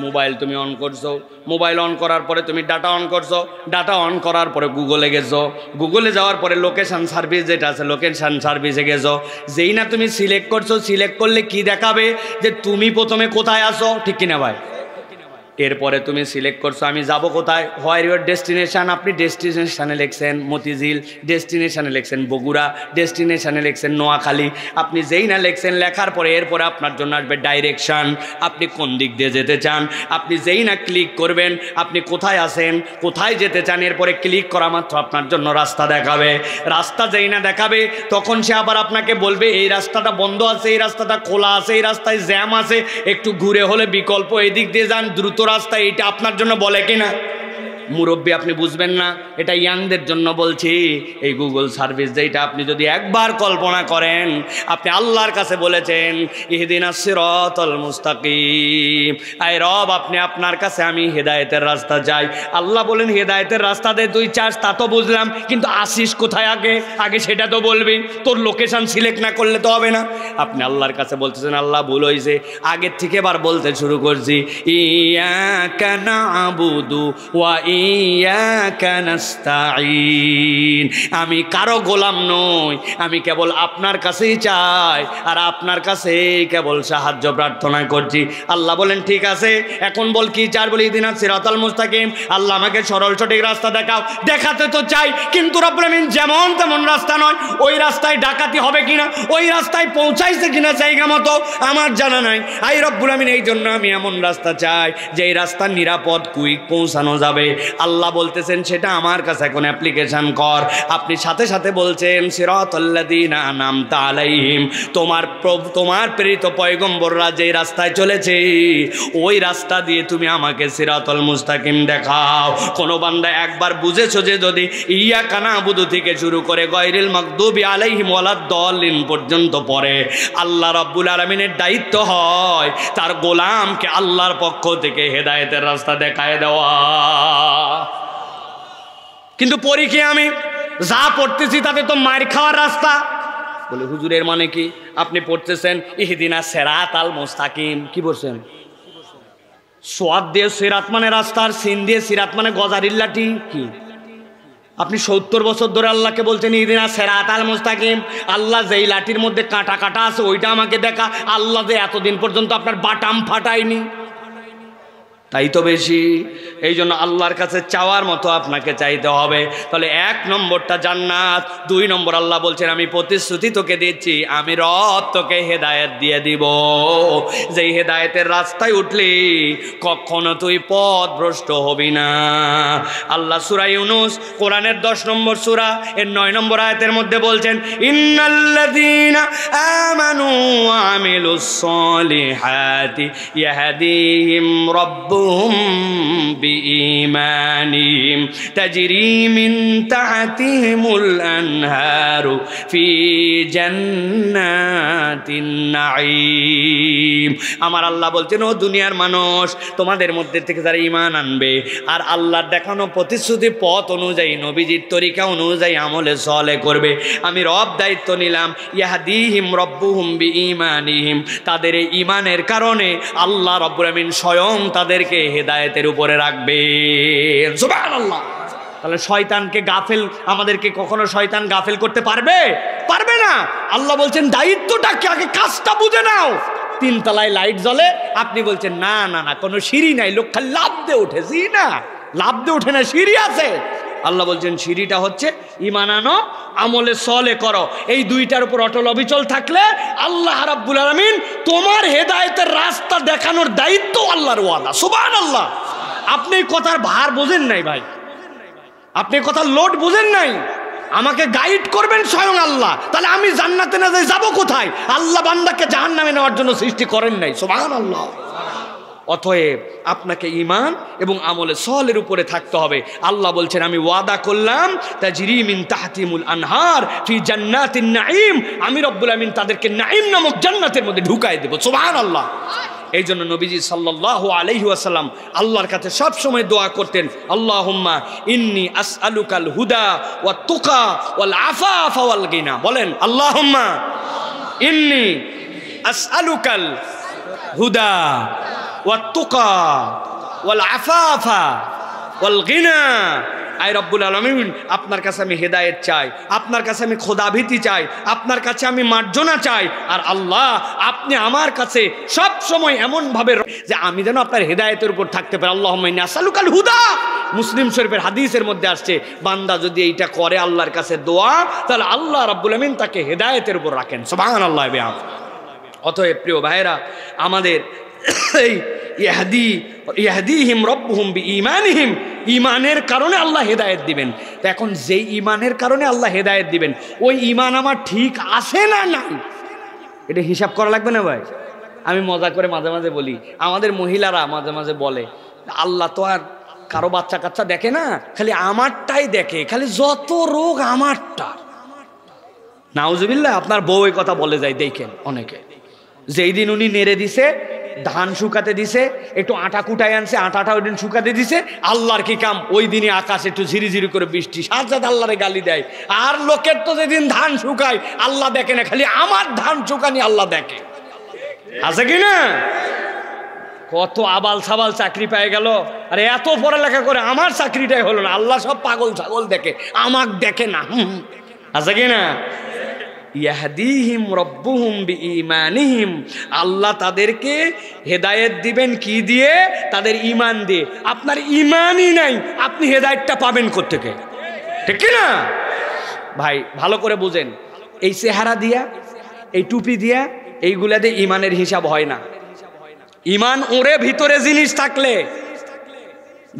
মোবাইল তুমি অন করছো, মোবাইল অন করার পরে তুমি ডাটা অন করছো, ডাটা অন করার পরে গুগলে গেছো, গুগলে যাওয়ার পরে লোকেশন সার্ভিস যেটা আছে লোকেশন সার্ভিসে গেছো। যেই না তুমি সিলেক্ট করছো, সিলেক্ট করলে কি দেখাবে যে তুমি প্রথমে কোথায় আসো, ঠিক কিনা ভাই? এরপরে তুমি সিলেক্ট করছো আমি যাব কোথায়, হোয়ার ইউর ডেস্টিনেশন, আপনি ডেস্টিনেশনে লিখছেন মতিঝিল, ডেস্টিনেশনে লিখছেন বগুড়া, ডেস্টিনেশনে লিখছেন নোয়াখালী। আপনি যেই না লিখছেন, লেখার পরে এরপরে আপনার জন্য আসবে ডাইরেকশান, আপনি কোন দিক দিয়ে যেতে চান। আপনি যেই না ক্লিক করবেন আপনি কোথায় আছেন, কোথায় যেতে চান, এরপরে ক্লিক করা মাত্র আপনার জন্য রাস্তা দেখাবে। রাস্তা যেই না দেখাবে তখন সে আবার আপনাকে বলবে এই রাস্তাটা বন্ধ আছে, এই রাস্তাটা খোলা আছে, এই রাস্তায় জ্যাম আছে, একটু ঘুরে হলে বিকল্প এদিক দিয়ে যান, দ্রুত রাস্তা, এইটা আপনার জন্য বলে কিনা? মুরব্বী আপনি বুঝবেন না, এটা ইয়াংদের জন্য বলছি। এই গুগল সার্ভিস যেটা আপনি যদি একবার কল্পনা করেন, আপনি আল্লাহর কাছে বলেছেন ইহদিনাস সিরাতাল মুস্তাকিম, আয় রব আপনি আপনার কাছে আমি হেদায়েতের রাস্তা চাই। আল্লাহ বলেন হেদায়েতের রাস্তাতে তুই চাস তা তো বুঝলাম, কিন্তু আসিস কোথায় আগে সেটা তো বলবি, তোর লোকেশন সিলেক্ট না করলে তো হবে না। আপনি আল্লাহর কাছে বলতেছেন আল্লাহ ভুল হয়েছে, আগের থেকে এবার বলতে শুরু করছি ইয়াকা না'বুদু ওয়া ইয়াকা নাস্তাঈন, আমি কারো গোলাম নই, আমি কেবল আপনার কাছেই চাই আর আপনার কাছেই কেবল সাহায্য প্রার্থনা করছি। আল্লাহ বলেন ঠিক আছে, এখন বল কি চার? বলি ইহদিনাস সিরাতাল মুস্তাকিম, আল্লাহ আমাকে সরল সঠিক রাস্তা দেখাও। দেখাতে তো চাই, কিন্তু রব্বুল আমিন যেমন তেমন রাস্তা নয়, ওই রাস্তায় ডাকাতি হবে কিনা, ওই রাস্তায় পৌঁছাইছে কিনা জায়গা মতো আমার জানা নাই। আই রব্বুল আমিন এই জন্য আমি এমন রাস্তা চাই যে এই রাস্তা নিরাপদ কুইক পৌঁছানো যাবে। আল্লাহ বলতেছেন সেটা আমার কাছে এখন অ্যাপ্লিকেশন কর। আপনি সাথে সাথে বলছেন সিরাতাল্লাযীনা আন'আমতা আলাইহিম, তোমার প্রেরিত পয়গম্বররা যে রাস্তায় চলেছে ওই রাস্তা দিয়ে তুমি আমাকে সিরাতাল মুস্তাকিম দেখাও। কোন বান্দা একবার বুঝেছো যে যদি ইয়াকা না'বুদু থেকে শুরু করে গায়রিল মাগদুবি আলাইহিম ওয়ালাদ-দাল্লিন পর্যন্ত পড়ে, আল্লাহ রাব্বুল আলামিনের দায়িত্ব হয় তার গোলামকে আল্লাহর পক্ষ থেকে হেদায়েতের রাস্তা দেখায় দেওয়া। কিন্তু পড়ি কি আমি যা পড়তেছি তাতে তো মার খাওয়ার রাস্তা। বলে হুজুরের মানে কি? আপনি পড়তেছেন ইহদিনাস সিরাতাল মুস্তাকিম, কি বলছেন? সোয়াদ দিয়ে সিরাত মানে রাস্তার, সিন দিয়ে সিরাত মানে গজারির লাঠি। কি আপনি 70 বছর ধরে আল্লাহকে বলছেন ইহদিনাস সিরাতাল মুস্তাকিম, আল্লাহ যেই লাঠির মধ্যে কাঁটা কাঁটা আছে ওইটা আমাকে দেখা। আল্লাহ যে এতদিন পর্যন্ত আপনার বাটাম ফাটায়নি, তাই তো বেশি। এই জন্য আল্লাহর কাছে চাওয়ার মতো আপনাকে চাইতে হবে। তাহলে 1 নম্বরটা জান্নাত, 2 নম্বর আল্লাহ বলছেন আমি প্রতিশ্রুতি তোকে দিচ্ছি, আমি রব তোকে হেদায়েত দিয়ে দিব। যেই হেদায়েতের রাস্তায় উঠলি কখনো তুই পথ ভ্রষ্ট হবি না। আল্লাহ সূরা ইউনূস কোরআনের 10 নম্বর সূরা এর 9 নম্বর আয়াতের মধ্যে বলছেন ইন্নাল্লাযীনা আমানু ওয়া আমিলুস সলিহাতি ইয়াহদিহিম রাব্বুহুম বিঈমানিহিম তাজরি মিন তাহতিহিমুল আনহারু ফি জান্নাতিন নাঈম। আমার আল্লাহ বলছেন ও দুনিয়ার মানুষ, তোমাদের মধ্যে থেকে যারা ঈমান আনবে আর আল্লাহর দেখানো প্রতিশ্রুতি পথ অনুযায়ী নবীজির তরিকা অনুযায়ী আমলে সালেহ করবে, আমি রব দায়িত্ব নিলাম ইয়াহদিহিম রাব্বুহুম বিঈমানিহিম, তাদের এই ঈমানের কারণে আল্লাহ রাব্বুল আমিন স্বয়ং তাদেরকে হেদায়েতের উপরে রাখবে। সুবহানাল্লাহ। তাহলে শয়তানকে গাফেল, আমাদেরকে কখনো শয়তান গাফেল করতে পারবে? পারবে না। আল্লাহ বলছেন দায়িত্বটা কি, আগে কাজটা বুঝে নাও। 3 তলায় লাইট জ্বলে, আপনি বলছেন না না না কোনো সিঁড়ি নাই, লোক খালি লাফ দিয়ে ওঠে। জি না, লাফ দিয়ে ওঠে না, সিঁড়ি আছে। আল্লাহ বলছেন সিঁড়িটা হচ্ছে ঈমান আনো, আমলে সালেহ করো। এই দুইটার উপর অটল অবিচল থাকলে আল্লাহ রাব্বুল আলামিন তোমার হেদায়েতের রাস্তা দেখানোর দায়িত্ব আল্লাহর ওয়াদা। সুবহানাল্লাহ। আপনি এই কথার ভার বোঝেন নাই ভাই, আপনি কথার লোড বোঝেন নাই। আমাকে গাইড করবেন স্বয়ং আল্লাহ, তাহলে আমি জান্নাতে না যাই যাবো কোথায়? আল্লাহ বান্দাকে জাহান্নামে নেওয়ার জন্য সৃষ্টি করেন নাই। সুবহানাল্লাহ। অতএব আপনাকে ঈমান এবং আমলে সালেহের উপরে থাকতে হবে। আল্লাহ বলছেন আমি ওয়াদা করলাম তাজরি মিন তাহতিহিমুল আনহার ফি জান্নাতিন নাঈম, আমি রব্বুল আমিন তাদেরকে নাঈম নামক জান্নাতের মধ্যে ঢুকাই দেব। সুবহানাল্লাহ। এই জন্য নবীজি সাল্লাল্লাহু আলাইহি ওয়াসাল্লাম আল্লাহর কাছে সব সময় দোয়া করতেন আল্লাহুম্মা ইন্নী আসআলুকাল হুদা ওয়াত তুকা ওয়াল আফাফা ওয়াল গিনা। বলেন আল্লাহুম্মা ইন্নী আসআলুকাল হুদা ওয়াত তুকা ওয়াল আফাফা ওয়াল গিনা। আয় রব্বুল আলামিন, আপনার কাছে আমি হেদায়েত চাই, আপনার কাছে আমি খোদাভীতি চাই, আপনার কাছে আমি মার্জনা চাই। আর আল্লাহ আপনি আমার কাছে সব সময় এমন ভাবে যে আমি যেন আপনার হেদায়েতের উপর থাকতে পারি। আল্লাহুম্মা ইন্নী আসআলুকাল হুদা। মুসলিম শরীফের হাদিসের মধ্যে আসছে বান্দা যদি এইটা করে আল্লাহর কাছে দোয়া, তাহলে আল্লাহ রাব্বুল আমিন তাকে হেদায়েতের উপর রাখেন। সুবহানাল্লাহ। অতএব প্রিয় ভাইরা, আমাদের এই ইয়াহদিহিম রাব্বুহুম বিঈমানিহিম, ঈমানের কারণে আল্লাহ হেদায়েত দিবেন। তো এখন যেই ঈমানের কারণে আল্লাহ হেদায়েত দিবেন, ওই ঈমান আমার ঠিক আছে না নাই, এটা হিসাব করা লাগবে না ভাই। আমি মজা করে মাঝে মাঝে বলি, আমাদের মহিলারা মাঝে মাঝে বলে আল্লাহ তো আর কারো বাচ্চা কাচ্চা দেখে না, খালি আমারটাই দেখে, খালি যত রোগ আমারটা। নাউজুবিল্লাহ, আপনার বউ এই কথা বলে যায় দেখেন অনেকে। যেই দিন উনি নেড়ে দিছে, ধান শুকাতে দিছে, একটু আটা কুটাই আনছে, আটাটা ওই দিন শুকাতে দিছে, আল্লাহর কি কাম, ওই দিনই আকাশ একটু ঝিরিঝিরি করে বৃষ্টি, সাজ্জাদ আল্লাহরে গালি দেয়। আর লোকের তো যেদিন ধান শুকায় আল্লাহ দেখে না, খালি আমার ধান শুকানি আল্লাহ দেখে। আছে কি না? কত আবাল সাবাল চাকরি পেয়ে গেল, আরে এত পড়ালেখা করে আমার চাকরিটাই হলো না, আল্লাহ সব পাগল ছাগল দেখে, আমাক দেখে না। আছে কি না? ইয়াহদিহিম রব্বুহুম বিঈমানিহিম, আল্লাহ তাদেরকে হেদায়েত দিবেন কি দিয়ে? তাদের ঈমান দিয়ে। আপনার ঈমানই নাই, আপনি হেদায়েতটা পাবেন কোত্থেকে? ঠিক কি না ভাই? ভালো করে বুঝেন, এই চেহারা দিয়া, এই টুপি দিয়া, এইগুলা দিয়ে ঈমানের হিসাব হয় না। ঈমান ওরে ভিতরে জিনিস থাকলে,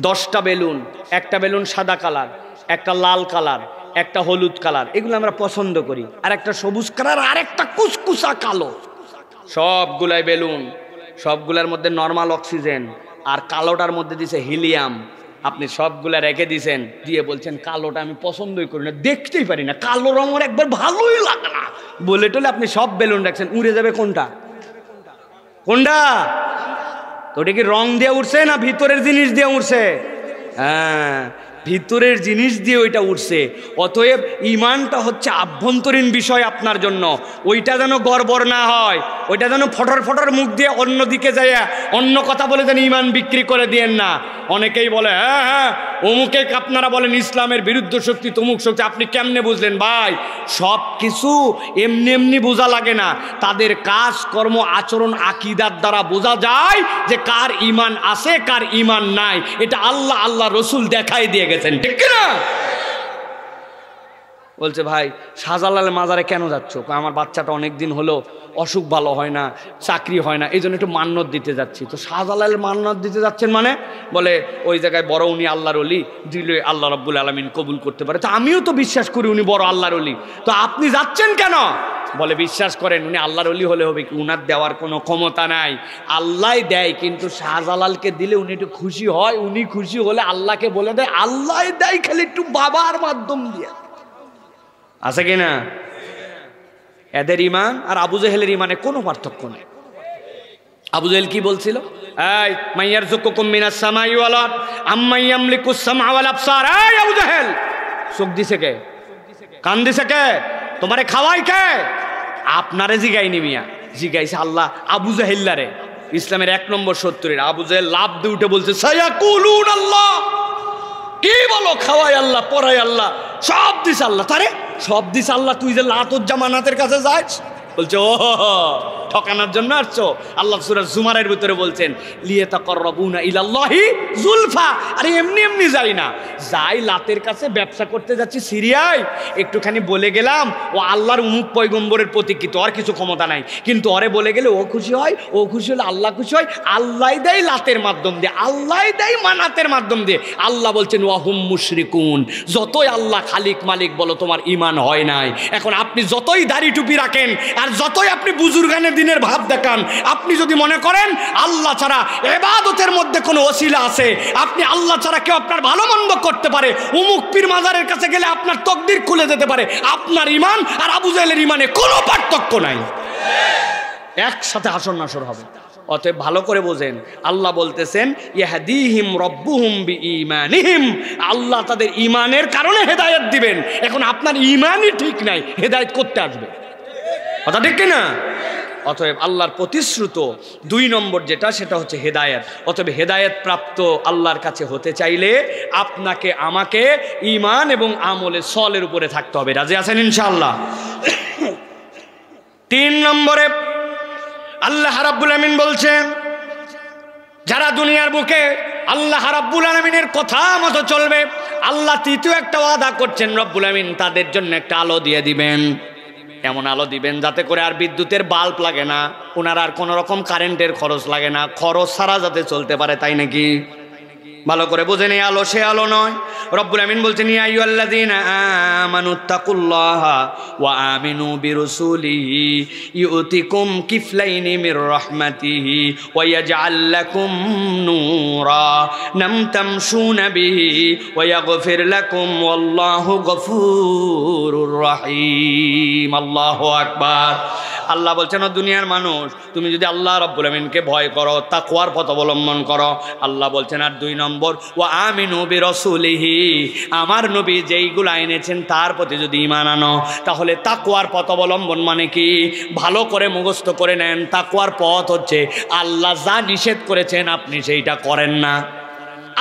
10টা বেলুন, একটা বেলুন সাদা কালার, একটা লাল কালার, একটা হলুদ কালার, এগুলো আমরা পছন্দ করি, আর একটা সবুজ কালার, আর একটা কুচকুচা কালো, সবগুলাই বেলুন, সবগুলার মধ্যে নর্মাল অক্সিজেন, আর কালোটার মধ্যে দিছে হিলিয়াম। আপনি সবগুলা রেখে দিছেন, দিয়ে বলছেন কালোটা আমি পছন্দই করি না, দেখতেই পারি না, কালো রঙ একবার ভালোই লাগে না বলে টলে আপনি সব বেলুন রাখছেন, উড়ে যাবে কোনটা? কোনটা? তো ওটা কি রং দিয়ে উঠছে না ভিতরের জিনিস দিয়ে উঠছে? হ্যাঁ, ভিতরের জিনিস দিয়ে ওইটা উঠছে। অতএব ঈমানটা হচ্ছে আভ্যন্তরীণ বিষয় আপনার জন্য, ওইটা যেন গড়বড় না হয়, ওইটা যেন ফটর ফটর মুখ দিয়ে অন্যদিকে যায় অন্য কথা বলে যেন ঈমান বিক্রি করে দিয়েন না। অনেকেই বলে হ্যাঁ হ্যাঁ অমুকে, আপনারা বলেন ইসলামের বিরুদ্ধ শক্তি, তমুক শক্তি, আপনি কেমনে বুঝলেন? ভাই, সব কিছু এমনি এমনি বোঝা লাগে না, তাদের কাজ কর্ম আচরণ আকীদার দ্বারা বোঝা যায় যে কার ঈমান আছে কার ঈমান নাই। এটা আল্লাহ আল্লাহ রসুল দেখাই দিয়ে গেছেন, ঠিক না? বলছে ভাই শাহজালালের মাজারে কেন যাচ্ছ? আমার বাচ্চাটা অনেকদিন হলো অসুখ ভালো হয় না, চাকরি হয় না, এই জন্য একটু মান্নত দিতে যাচ্ছি। তো শাহজালালের মান্নত দিতে যাচ্ছেন মানে? বলে ওই জায়গায় বড় উনি আল্লাহর ওলি, দিলে আল্লাহ রাব্বুল আলামিন কবুল করতে পারে। তো আমিও তো বিশ্বাস করি উনি বড় আল্লাহর ওলি, তো আপনি যাচ্ছেন কেন? বলে বিশ্বাস করেন উনি আল্লাহর ওলি হলে হবে কি, উনার দেওয়ার কোনো ক্ষমতা নাই, আল্লাহ দেয়, কিন্তু শাহজালালকে দিলে উনি একটু খুশি হয়, উনি খুশি হলে আল্লাহকে বলে দেয় আল্লাহ দেয়, খালি একটু বাবার মাধ্যম দিয়ে। আছে কিনা? এদের ঈমান আর আবু জেহেলের ঈমানে কোনো পার্থক্য নেই। আবু জেহেল কি বলছিল? এই মাইয়ারযুকুকুম মিনাস সামাই ওয়াল আরদ আম্মান ইয়ামলিকুস সামআ ওয়াল আবসার। এই আবু জেহেল, চোখ দিছে কে? কান দিছে কে? তোমারে খাওয়াই কে? আপনারে জিগাইনি মিয়া, জিগাইছে আল্লাহ আবু জেহেল্লারে। ইসলামের 1 নম্বর শত্রুর আবু জেহেল লাভ দিয়ে উঠে বলছে সায়াকুলুন আল্লাহ। কি বলো? খাওয়াই আল্লাহ, পড়াই আল্লাহ, সব দিস আল্লাহ। তারে সব দিস আল্লাহ, তুই যে লাতুজ্জামানাতের কাছে যাস? বলছে ও ঠকানোর জন্য আসছো। আল্লাহ সূরা জুমারের ভিতরে বলছেন লিয়াতাকাররাবুনা ইলাল্লাহি যুলফা। আরে এমনি এমনি যাই না, যাই লাতের কাছে ব্যবসা করতে যাচ্ছি সিরিয়ায়, একটুখানি বলে গেলাম ও আল্লাহর উমুক পয়গম্বরের প্রতীকী, তো আর কিছু ক্ষমতা নাই, কিন্তু ওরে বলে গেলে ও খুশি হয়, ও খুশি হলে আল্লাহ খুশি হয়। আল্লাহ দেয় লাতের মাধ্যম দিয়ে, আল্লাহ দেয় মানাতের মাধ্যম দিয়ে। আল্লাহ বলছেন ওয়াহুম মুশরিকুন। যতই আল্লাহ খালিক মালিক বলো, তোমার ঈমান হয় নাই। এখন আপনি যতই দাড়ি টুপি রাখেন আর যতই আপনি বুজুর্গানের দিনের ভাব দেখান, আপনি যদি মনে করেন আল্লাহ ছাড়া ইবাদতের মধ্যে কোনো ওসিলা আছে, আপনি আল্লাহ ছাড়া কেউ আপনার ভালো মন্দ করতে পারে, উমুক পীর মাজারের কাছে গেলে আপনার তকদির খুলে যেতে পারে, আপনার ঈমান আর আবু জেহেলের ঈমানে কোনো পার্থক্য নাই, একসাথে হাসর নাসর হবে। অতএব ভালো করে বোঝেন, আল্লাহ বলতেছেন ইয়াহদিহিম রব্বুহুম বিঈমানিহিম, আল্লাহ তাদের ঈমানের কারণে হেদায়েত দিবেন। এখন আপনার ঈমানই ঠিক নাই, হেদায়েত করতে আসবে? কথা ঠিক কিনা? অতএব আল্লাহর প্রতিশ্রুত 2 নম্বর যেটা, সেটা হচ্ছে হেদায়েত। অতএব হেদায়েত প্রাপ্ত আল্লাহর কাছে হতে চাইলে আপনাকে আমাকে ঈমান এবং আমলে সলের উপরে থাকতে হবে। রাজি আছেন ইনশাআল্লাহ? 3 নম্বরে আল্লাহ রাব্বুল আমিন বলছেন, যারা দুনিয়ার বুকে আল্লাহ রাব্বুল আমিনের কথা মতো চলবে, আল্লাহ তৃতীয় একটা ওয়াদা করছেন, রব্বুল আমিন তাদের জন্য একটা আলো দিয়ে দিবেন। এমন আলো দিবেন যাতে করে আর বিদ্যুতের বাল্ব লাগে না, ওনার আর কোনো রকম কারেন্টের খরচ লাগে না, খরচ ছাড়া যাতে চলতে পারে, তাই নাকি? ভালো করে বুঝেন, এই আলো সে আলো নয়। রব্বুল আমিন বলছেন ইয়া আইয়ুহাল্লাযীনা আমানুত্তাকুল্লাহা ওয়া আমিনু বিরাসূলিহি ইউতিকুম কিফলাইনি মির রাহমাতিহি ওয়া ইয়াজআল লাকুম নূরা নামতামশুনা বিহি ওয়া ইয়াগফির লাকুম ওয়াল্লাহু গফুরুর রহিম। আল্লাহু আকবার। আল্লাহ বলছেন ও দুনিয়ার মানুষ, তুমি যদি আল্লাহ রব্বুল আমিনকে ভয় করো, তাকওয়ার পথ অবলম্বন করো, আল্লাহ বলছেন আর 2 নম্বর ওয়া আমিনু বিরাসূলিহি, আমার নবী যেইগুলো এনেছেন তার প্রতি যদি ঈমান আনো, তাহলে তাকওয়ার পথ অবলম্বন মানে কি? ভালো করে মুখস্থ করে নেন, তাকওয়ার পথ হচ্ছে আল্লাহ যা নিষেধ করেছেন আপনি সেইটা করেন না,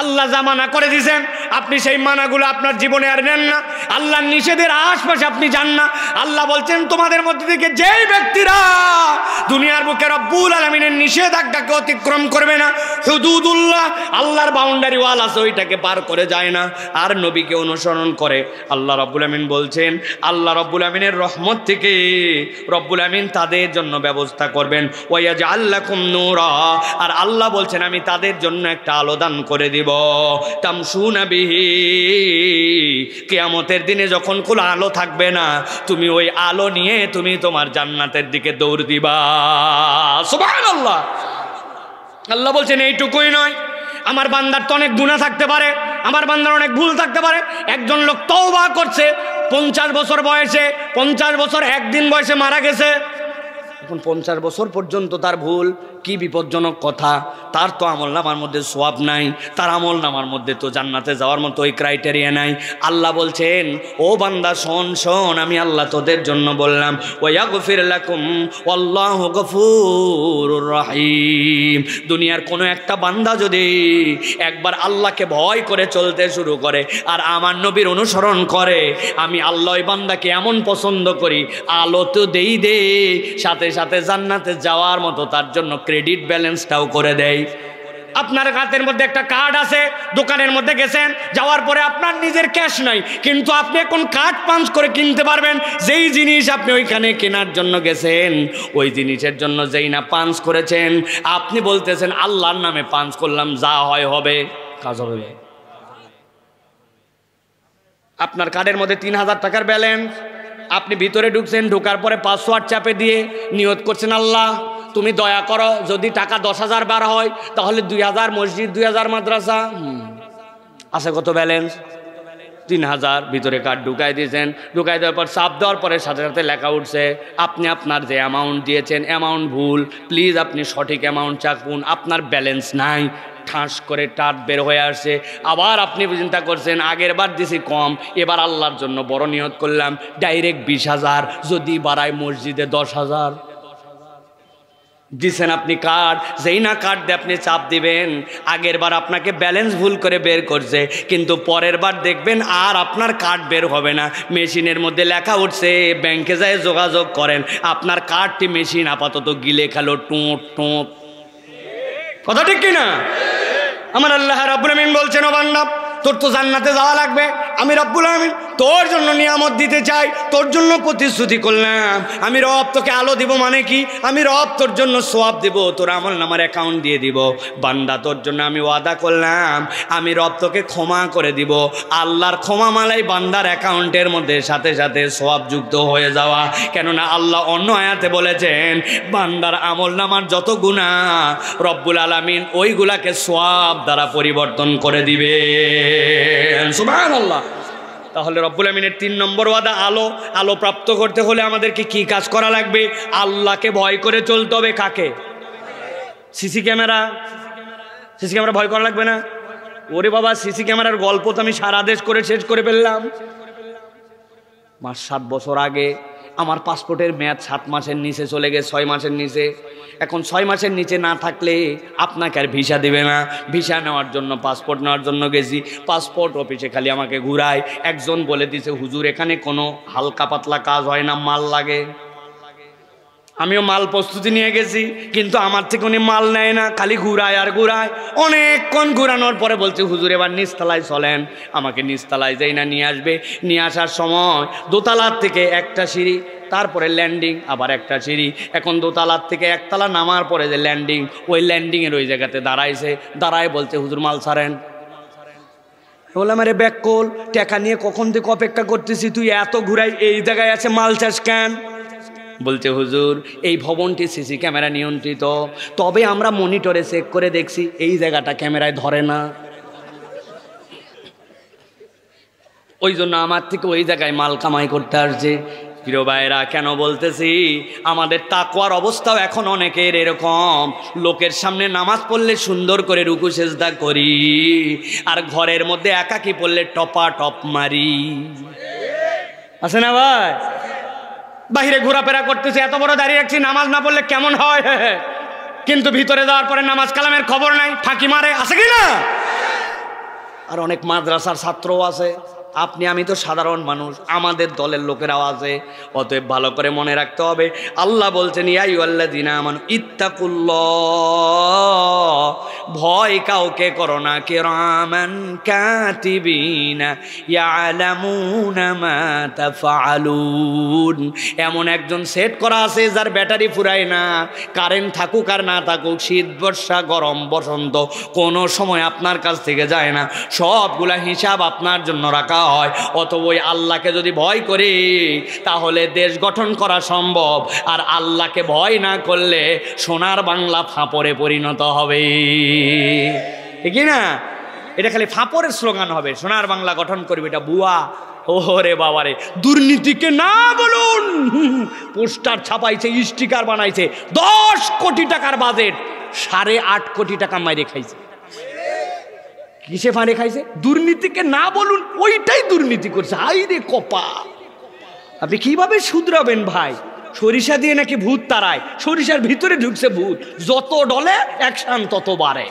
আল্লাহ যা মানা করে দিয়েছেন আপনি সেই মানাগুলো আপনার জীবনে আর নেন না, আল্লাহর নিষেধের আশপাশে আপনি যান না। আল্লাহ বলছেন তোমাদের মধ্যে থেকে যেই ব্যক্তিরা দুনিয়ার বুকে রব্বুল আলামিনের নিষেধাজ্ঞাকে অতিক্রম করবে না, হুদুদুল্লাহ আল্লাহর বাউন্ডারি ওয়াল আছে ওইটাকে পার করে যায় না, আর নবীকে অনুসরণ করে, আল্লাহ রব্বুল আমিন বলছেন আল্লাহ রব্বুল আমিনের রহমত থেকে রব্বুল আমিন তাদের জন্য ব্যবস্থা করবেন ওয়া ইয়াজআল লাকুম নূরা, আর আল্লাহ বলছেন আমি তাদের জন্য একটা আলো দান করে দিব তামশুনা বিহি, কিয়ামতের দিনে যখন কোনো আলো থাকবে না তুমি ওই আলো নিয়ে তুমি তোমার জান্নাতের দিকে দৌড় দিবা। সুবহানাল্লাহ। আল্লাহ বলছেন এইটুকুই নয়, আমার বান্দার তো অনেক গুনাহ থাকতে পারে, আমার বান্দার অনেক ভুল থাকতে পারে। একজন লোক তওবা করছে 50 বছর বয়সে, 50 বছর একদিন বয়সে মারা গেছে, এখন 50 বছর পর্যন্ত তার ভুল, কি বিপজ্জনক কথা। তার তো আমলনামার মধ্যে সওয়াব নাই, তার আমলনামার মধ্যে তো জান্নাতে যাওয়ার মতো ওই ক্রাইটেরিয়া নাই। আল্লাহ বলছেন ও বান্দা শোন শোন, আমি আল্লাহ তোদের জন্য বললাম ওয়া ইয়াগফির লাকুম ওয়াল্লাহু গফুরুর রহিম। দুনিয়ার কোনো একটা বান্দা যদি একবার আল্লাহকে ভয় করে চলতে শুরু করে আর আমার নবীর অনুসরণ করে, আমি আল্লাহ ওই বান্দাকে এমন পছন্দ করি, আলো তো দেই দে, সাথে সাথে জান্নাতে যাওয়ার মতো তার জন্য ক্রেডিট ব্যালেন্সটাও করে দেয়। আপনার হাতের মধ্যে একটা কার্ড আছে, দোকানের মধ্যে গেছেন, যাওয়ার পরে আপনার নিজের ক্যাশ নাই, কিন্তু আপনি এখন কার্ড পাঞ্চ করে কিনতে পারবেন যেই জিনিস আপনি ওইখানে কেনার জন্য গেছেন, ওই জিনিসের জন্য যেই না পাঞ্চ করেছেন, আপনি বলতেছেন আল্লাহর নামে পাঞ্চ করলাম, যা হয় হবে, কাজ হবে। আপনার কার্ডের মধ্যে 3000 টাকার ব্যালেন্স, আপনি ভিতরে ঢুকছেন, ঢোকার পরে পাসওয়ার্ড চাপে দিয়ে নিয়ত করছেন আল্লাহ তুমি দয়া করো, যদি টাকা 10,000 বার হয় তাহলে 2000 মসজিদ, 2000 মাদ্রাসা, আছে কত ব্যালেন্স? 3000। ভিতরে কার্ড ঢুকাই দিয়েছেন, ঢুকাই দেওয়ার পর চাপ দেওয়ার পরে সাথে সাথে লেখা উঠছে আপনি আপনার যে অ্যামাউন্ট দিয়েছেন অ্যামাউন্ট ভুল, প্লিজ আপনি সঠিক অ্যামাউন্ট চাপুন, আপনার ব্যালেন্স নাই। ঠাস করে টাট বের হয়ে আসছে। আবার আপনি চিন্তা করছেন আগের বার দিছি কম, এবার আল্লাহর জন্য বড় নিয়ত করলাম ডাইরেক্ট 20,000, যদি বাড়ায় মসজিদে 10,000 দিছেন আপনি কার্ড, যেই না কার্ড দিয়ে আপনি চাপ দিবেন, আগের বার আপনাকে ব্যালেন্স ভুল করে বের করছে, কিন্তু পরের বার দেখবেন আর আপনার কার্ড বের হবে না, মেশিনের মধ্যে লেখা উঠছে ব্যাংকে যায় যোগাযোগ করেন, আপনার কার্ডটি মেশিন আপাতত গিলে খেলো টোঁট টোঁট। কথা ঠিক কিনা? আমার আল্লাহ রাব্বুল আমিন বলছেন ও বান্দা তোর তো জান্নাতে যাওয়া লাগবে, আমি রব্বুল আমিন তোর জন্য নিয়ামত দিতে চাই, তোর জন্য প্রতিশ্রুতি করলাম, আমি রব তোকে আলো দিব, মানে কি আমি রব তোর জন্য সওয়াব দিব, তোর আমলনামার অ্যাকাউন্ট দিয়ে দিব। বান্দা তোর জন্য আমি ওয়াদা করলাম আমি রব তোকে ক্ষমা করে দিব। আল্লাহর ক্ষমা মালাই বান্দার অ্যাকাউন্টের মধ্যে সাথে সাথে সওয়াব যুক্ত হয়ে যাওয়া, কেননা আল্লাহ অন্য আয়াতে বলেছেন বান্দার আমলনামার যত গুনাহ রব্বুল আলামিন ওইগুলাকে সওয়াব দ্বারা পরিবর্তন করে দিবে। সুবহানাল্লাহ। তাহলে রব্বুল আমিনের 3 নম্বর ওয়াদা আলো। আলো প্রাপ্ত করতে হলে আমাদেরকে কি কাজ করা লাগবে? আল্লাহকে ভয় করে চলতে হবে। কাকে? সিসি ক্যামেরা ভয় করা লাগবে না? ওরে বাবা, সিসি ক্যামেরার গল্প তো আমি সারা দেশ করে শেষ করে ফেললাম। 7 বছর আগে আমার পাসপোর্টের মেয়াদ 7 মাসের নিচে চলে গেছে, 6 মাসের নিচে। এখন 6 মাসের নিচে না থাকলে আপনাকে আর ভিসা দিবে না। ভিসা নেওয়ার জন্য পাসপোর্ট নেওয়ার জন্য গেছি, পাসপোর্ট অফিসে খালি আমাকে ঘুরায়। একজন বলে দিছে হুজুর এখানে কোনো হালকা পাতলা কাজ হয় না, মাল লাগে। আমিও মাল প্রস্তুতি নিয়ে গেছি, কিন্তু আমার থেকে উনি মাল নেয় না, খালি ঘুরায় আর ঘুরায়। অনেকক্ষণ ঘুরানোর পরে বলছে হুজুর এবার নিচতলায় চলেন। আমাকে নিচতলায় যাই না নিয়ে আসবে। নিয়ে আসার সময় দোতলার থেকে একটা সিঁড়ি, তারপরে ল্যান্ডিং, আবার একটা সিঁড়ি। এখন দোতলার থেকে একতলা নামার পরে যে ল্যান্ডিং, ওই ল্যান্ডিংয়ের ওই জায়গাতে দাঁড়াইছে। দাঁড়ায় বলছে হুজুর মাল ছাড়েন। বললাম আরে ব্যাককল, টাকা নিয়ে কখন থেকে অপেক্ষা করতেছি, তুই এত ঘুরাই এই জায়গায় আছে মাল চাস কেন? বলছে হুজুর এই ভবনটি সিসি ক্যামেরা নিয়ন্ত্রিত, তবে আমরা মনিটরে চেক করে দেখছি এই জায়গাটা ক্যামেরায় ধরে না, ওই জন্য আমার থেকে ওই জায়গায় মাল কামাই করতে আসছে। প্রিয় ভাইরা, কেন বলতেছি আমাদের তাকওয়ার অবস্থাও এখন অনেকের এরকম, লোকের সামনে নামাজ পড়লে সুন্দর করে রুকু সেজদা করি, আর ঘরের মধ্যে একাকি পড়লে টপা টপ মারি। আছে না ভাই? বাহিরে ঘোরাফেরা করতেছি, এত বড় দাঁড়িয়ে রাখছি, নামাজ না পড়লে কেমন হয়, কিন্তু ভিতরে যাওয়ার পরে নামাজ কালামের খবর নাই, ফাঁকি মারে। আছে কি না? আর অনেক মাদ্রাসার ছাত্রও আছে। আপনি আমি তো সাধারণ মানুষ, আমাদের দলের লোকেরাও আছে। অতএব ভালো করে মনে রাখতে হবে, আল্লাহ বলছেন ইয়া আইয়ুহাল্লাযীনা আমানু ইত্তাকুল্লাহ, ভয় কাউকে করো না, কিরামান কাতিবিনা ইয়ালামুনা মা তাফআলুন, এমন একজন সেট করা আছে যার ব্যাটারি ফুরায় না, কারেন্ট থাকুক আর না থাকুক, শীত বর্ষা গরম বসন্ত কোনো সময় আপনার কাছ থেকে যায় না, সবগুলা হিসাব আপনার জন্য রাখা হয়। অতএব ওই আল্লাহকে যদি ভয় করি তাহলে দেশ গঠন করা সম্ভব, আর আল্লাহকে ভয় না করলে সোনার বাংলা ফাঁপড়ে পরিণত হবে। ঠিক না? এটা খালি ফাঁপড়ের স্লোগান হবে, সোনার বাংলা গঠন করবে, এটা বুয়া। ওরে বাবারে, দুর্নীতিকে না বলুন, পোস্টার ছাপাইছে, স্টিকার বানাইছে, 10 কোটি টাকার বাজেট, 8.5 কোটি টাকা মাইরে খাইছে। কিসে ফাঁড়ে খাইছে? দুর্নীতিকে না বলুন, ওইটাই দুর্নীতি করছে। হাই রে কপা, আপনি কিভাবে শুধরাবেন ভাই? সরিষা দিয়ে নাকি ভূত তাড়ায়, সরিষার ভিতরে ঢুকছে ভূত, যত ডলে অ্যাকশন তত বাড়ে।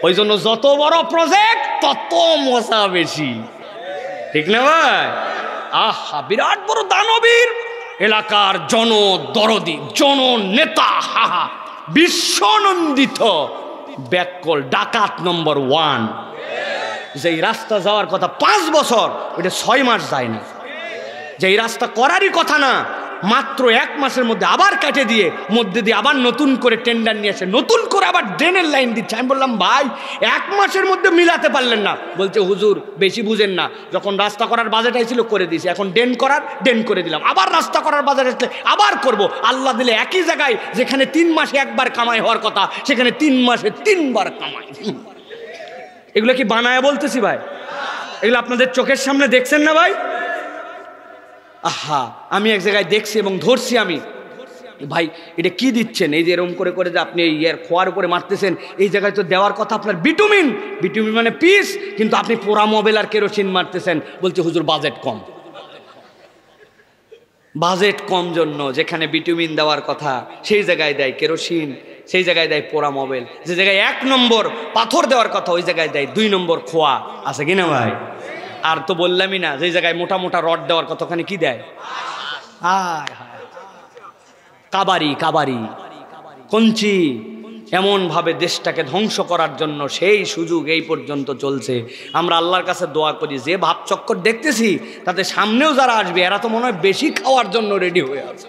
ওই জন্য যত বড় প্রজেক্ট তত মজা বেশি। ঠিক না ভাই? আহা, বিরাট বড় দানবীর, এলাকার জনদরদি, জননেতা, হাহা, বিশ্বনন্দিত ব্যাককল ডাকাত নম্বর 1, যেই রাস্তা যাওয়ার কথা 5 বছর, ওইটা 6 মাস যায় না। যেই রাস্তা করারই কথা না, মাত্র 1 মাসের মধ্যে আবার কেটে দিয়ে, মধ্যে দিয়ে আবার নতুন করে টেন্ডার নিয়ে আসে, নতুন করে আবার ড্রেনের লাইন দিচ্ছে। আমি বললাম ভাই 1 মাসের মধ্যে মিলাতে পারলেন না? বলছে হুজুর বেশি বুঝেন না, যখন রাস্তা করার বাজেট আইছিল করে দিয়েছি, এখন ড্রেন করার ড্রেন করে দিলাম, আবার রাস্তা করার বাজেট আসলে আবার করব। আল্লাহ দিলে একই জায়গায় যেখানে 3 মাসে একবার কামাই হওয়ার কথা, সেখানে 3 মাসে 3 বার কামাই। এগুলো কি বানায় বলতেছি ভাই? এগুলো আপনাদের চোখের সামনে দেখছেন না ভাই? আহা, আমি এক জায়গায় দেখছি এবং ধরছি, আমি ভাই এটা কি দিচ্ছেন? এই যে এরকম করে করে যে আপনি এর খোয়ার উপরে মারতেছেন, এই জায়গায় তো দেওয়ার কথা আপনার বিটুমিন, বিটুমিন মানে পিস, কিন্তু আপনি পোড়া মোবাইল আর কেরোসিন মারতেছেন। বলছে হুজুর বাজেট কম, বাজেট কম জন্য যেখানে বিটুমিন দেওয়ার কথা সেই জায়গায় দেয় কেরোসিন, সেই জায়গায় দেয় পোড়া মোবাইল, যে জায়গায় 1 নম্বর পাথর দেওয়ার কথা ওই জায়গায় দেয় 2 নম্বর খোয়া। আছে কিনা ভাই? আর তো বললামই না, যে জায়গায় মোটা মোটা রড দেওয়ার কথা ওখানে কি দেয়? কাবারি, কাবারি, কঞ্চি। এমন ভাবে দেশটাকে ধ্বংস করার জন্য সেই সুযোগ এই পর্যন্ত চলছে। আমরা আল্লাহর কাছে দোয়া করি, যে ভাব চক্কর দেখতেছি তাতে সামনেও যারা আসবে এরা তো মনে হয় বেশি খাওয়ার জন্য রেডি হয়ে আছে।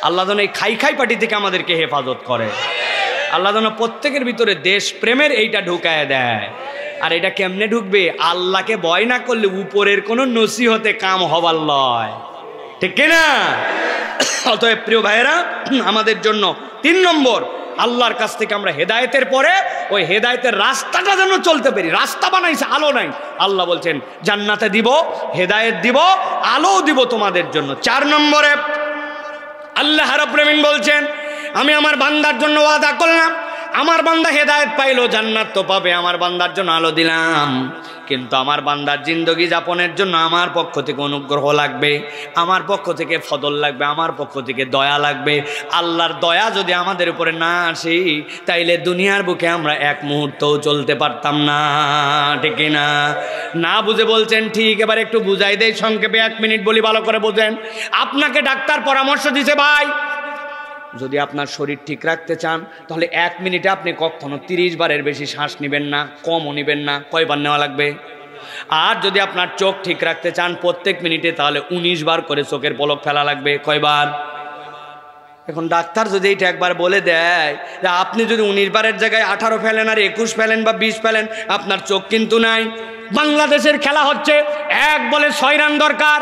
আল্লাহ যেন এই খাই খাই পার্টি থেকে আমাদেরকে হেফাজত করে। আল্লাহ যেন প্রত্যেকের ভিতরে দেশ প্রেমের এইটা ঢুকায় দেয়। আর এটা কেমনে ঢুকবে? আল্লাহকে ভয় না করলে উপরের কোনো নসিহতে কাম হবার লয়। ঠিক কিনা? অতএব প্রিয় ভাইয়েরা, আমাদের জন্য 3 নম্বর, আল্লাহর কাছ থেকে আমরা হেদায়েতের পরে ওই হেদায়েতের রাস্তাটা যেন চলতে পারি। রাস্তা বানাইছে, আলো নাই। আল্লাহ বলছেন জান্নাতে দিব, হেদায়েত দিব, আলো দিব তোমাদের জন্য। 4 নম্বরে আল্লাহ রাব্বুল আমিন বলছেন, আমি আমার বান্দার জন্য ওয়াদা করলাম, আমার বান্দা হেদায়েত পাইলো, জান্নাত তো পাবে, আমার বান্দার জন্য আলো দিলাম। কিন্তু আমার বান্দার জিন্দগি যাপনের জন্য আমার পক্ষ থেকে অনুগ্রহ লাগবে, আমার পক্ষ থেকে ফদল লাগবে, আমার পক্ষ থেকে দয়া লাগবে। আল্লাহর দয়া যদি আমাদের উপরে না আসে, তাইলে দুনিয়ার বুকে আমরা 1 মুহূর্তও চলতে পারতাম না। ঠিক না? না বুঝে বলছেন ঠিক, এবার একটু বুঝাই দেই সংক্ষেপে, 1 মিনিট বলি, ভালো করে বোঝেন। আপনাকে ডাক্তার পরামর্শ দিছে, ভাই যদি আপনার শরীর ঠিক রাখতে চান তাহলে 1 মিনিটে আপনি কখনো 30 বারের বেশি শ্বাস নেবেন না, কমও নেবেন না। কয়বার নেওয়া লাগবে? আর যদি আপনার চোখ ঠিক রাখতে চান প্রত্যেক মিনিটে, তাহলে 19 বার করে চোখের পলক ফেলা লাগবে। কয়বার? এখন ডাক্তার যদি এইটা একবার বলে দেয় যে আপনি যদি 19 বারের জায়গায় 18 ফেলেন আর 21 ফেলেন বা 20 ফেলেন, আপনার চোখ কিন্তু নাই। বাংলাদেশের খেলা হচ্ছে, 1 বলে 6 রান দরকার,